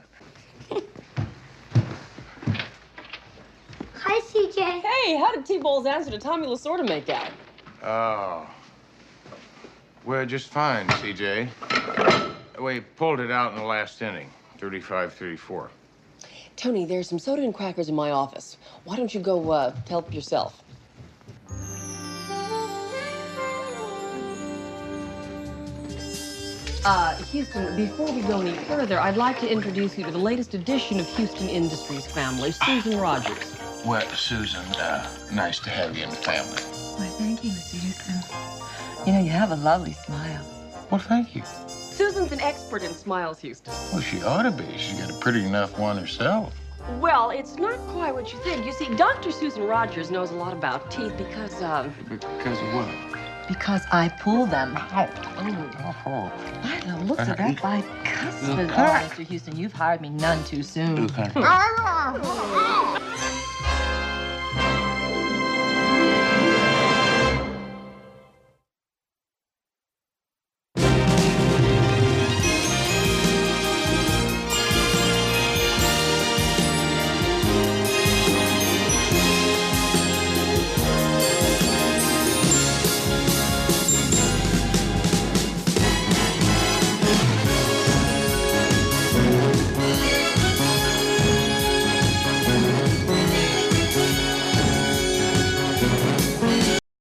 Hi, CJ. Hey, how did T-Ball's answer to Tommy Lasorda make out? Oh. Well, just fine, CJ. We pulled it out in the last inning, 35-34. Tony, there's some soda and crackers in my office. Why don't you go help yourself? Houston, before we go any further, I'd like to introduce you to the latest addition of Houston Industries family, Susan Rogers. Well, Susan, nice to have you in the family. Why, thank you, Mr. Houston. You know, you have a lovely smile. Well, thank you. Susan's an expert in smiles, Houston. Well, she ought to be. She's got a pretty enough one herself. Well, it's not quite what you think. You see, Dr. Susan Rogers knows a lot about teeth because, Because of what? Because I pull them. Ow. Oh. I know, look at that bicuspid. Look. Oh, Mr. Houston, you've hired me none too soon. Look, honey.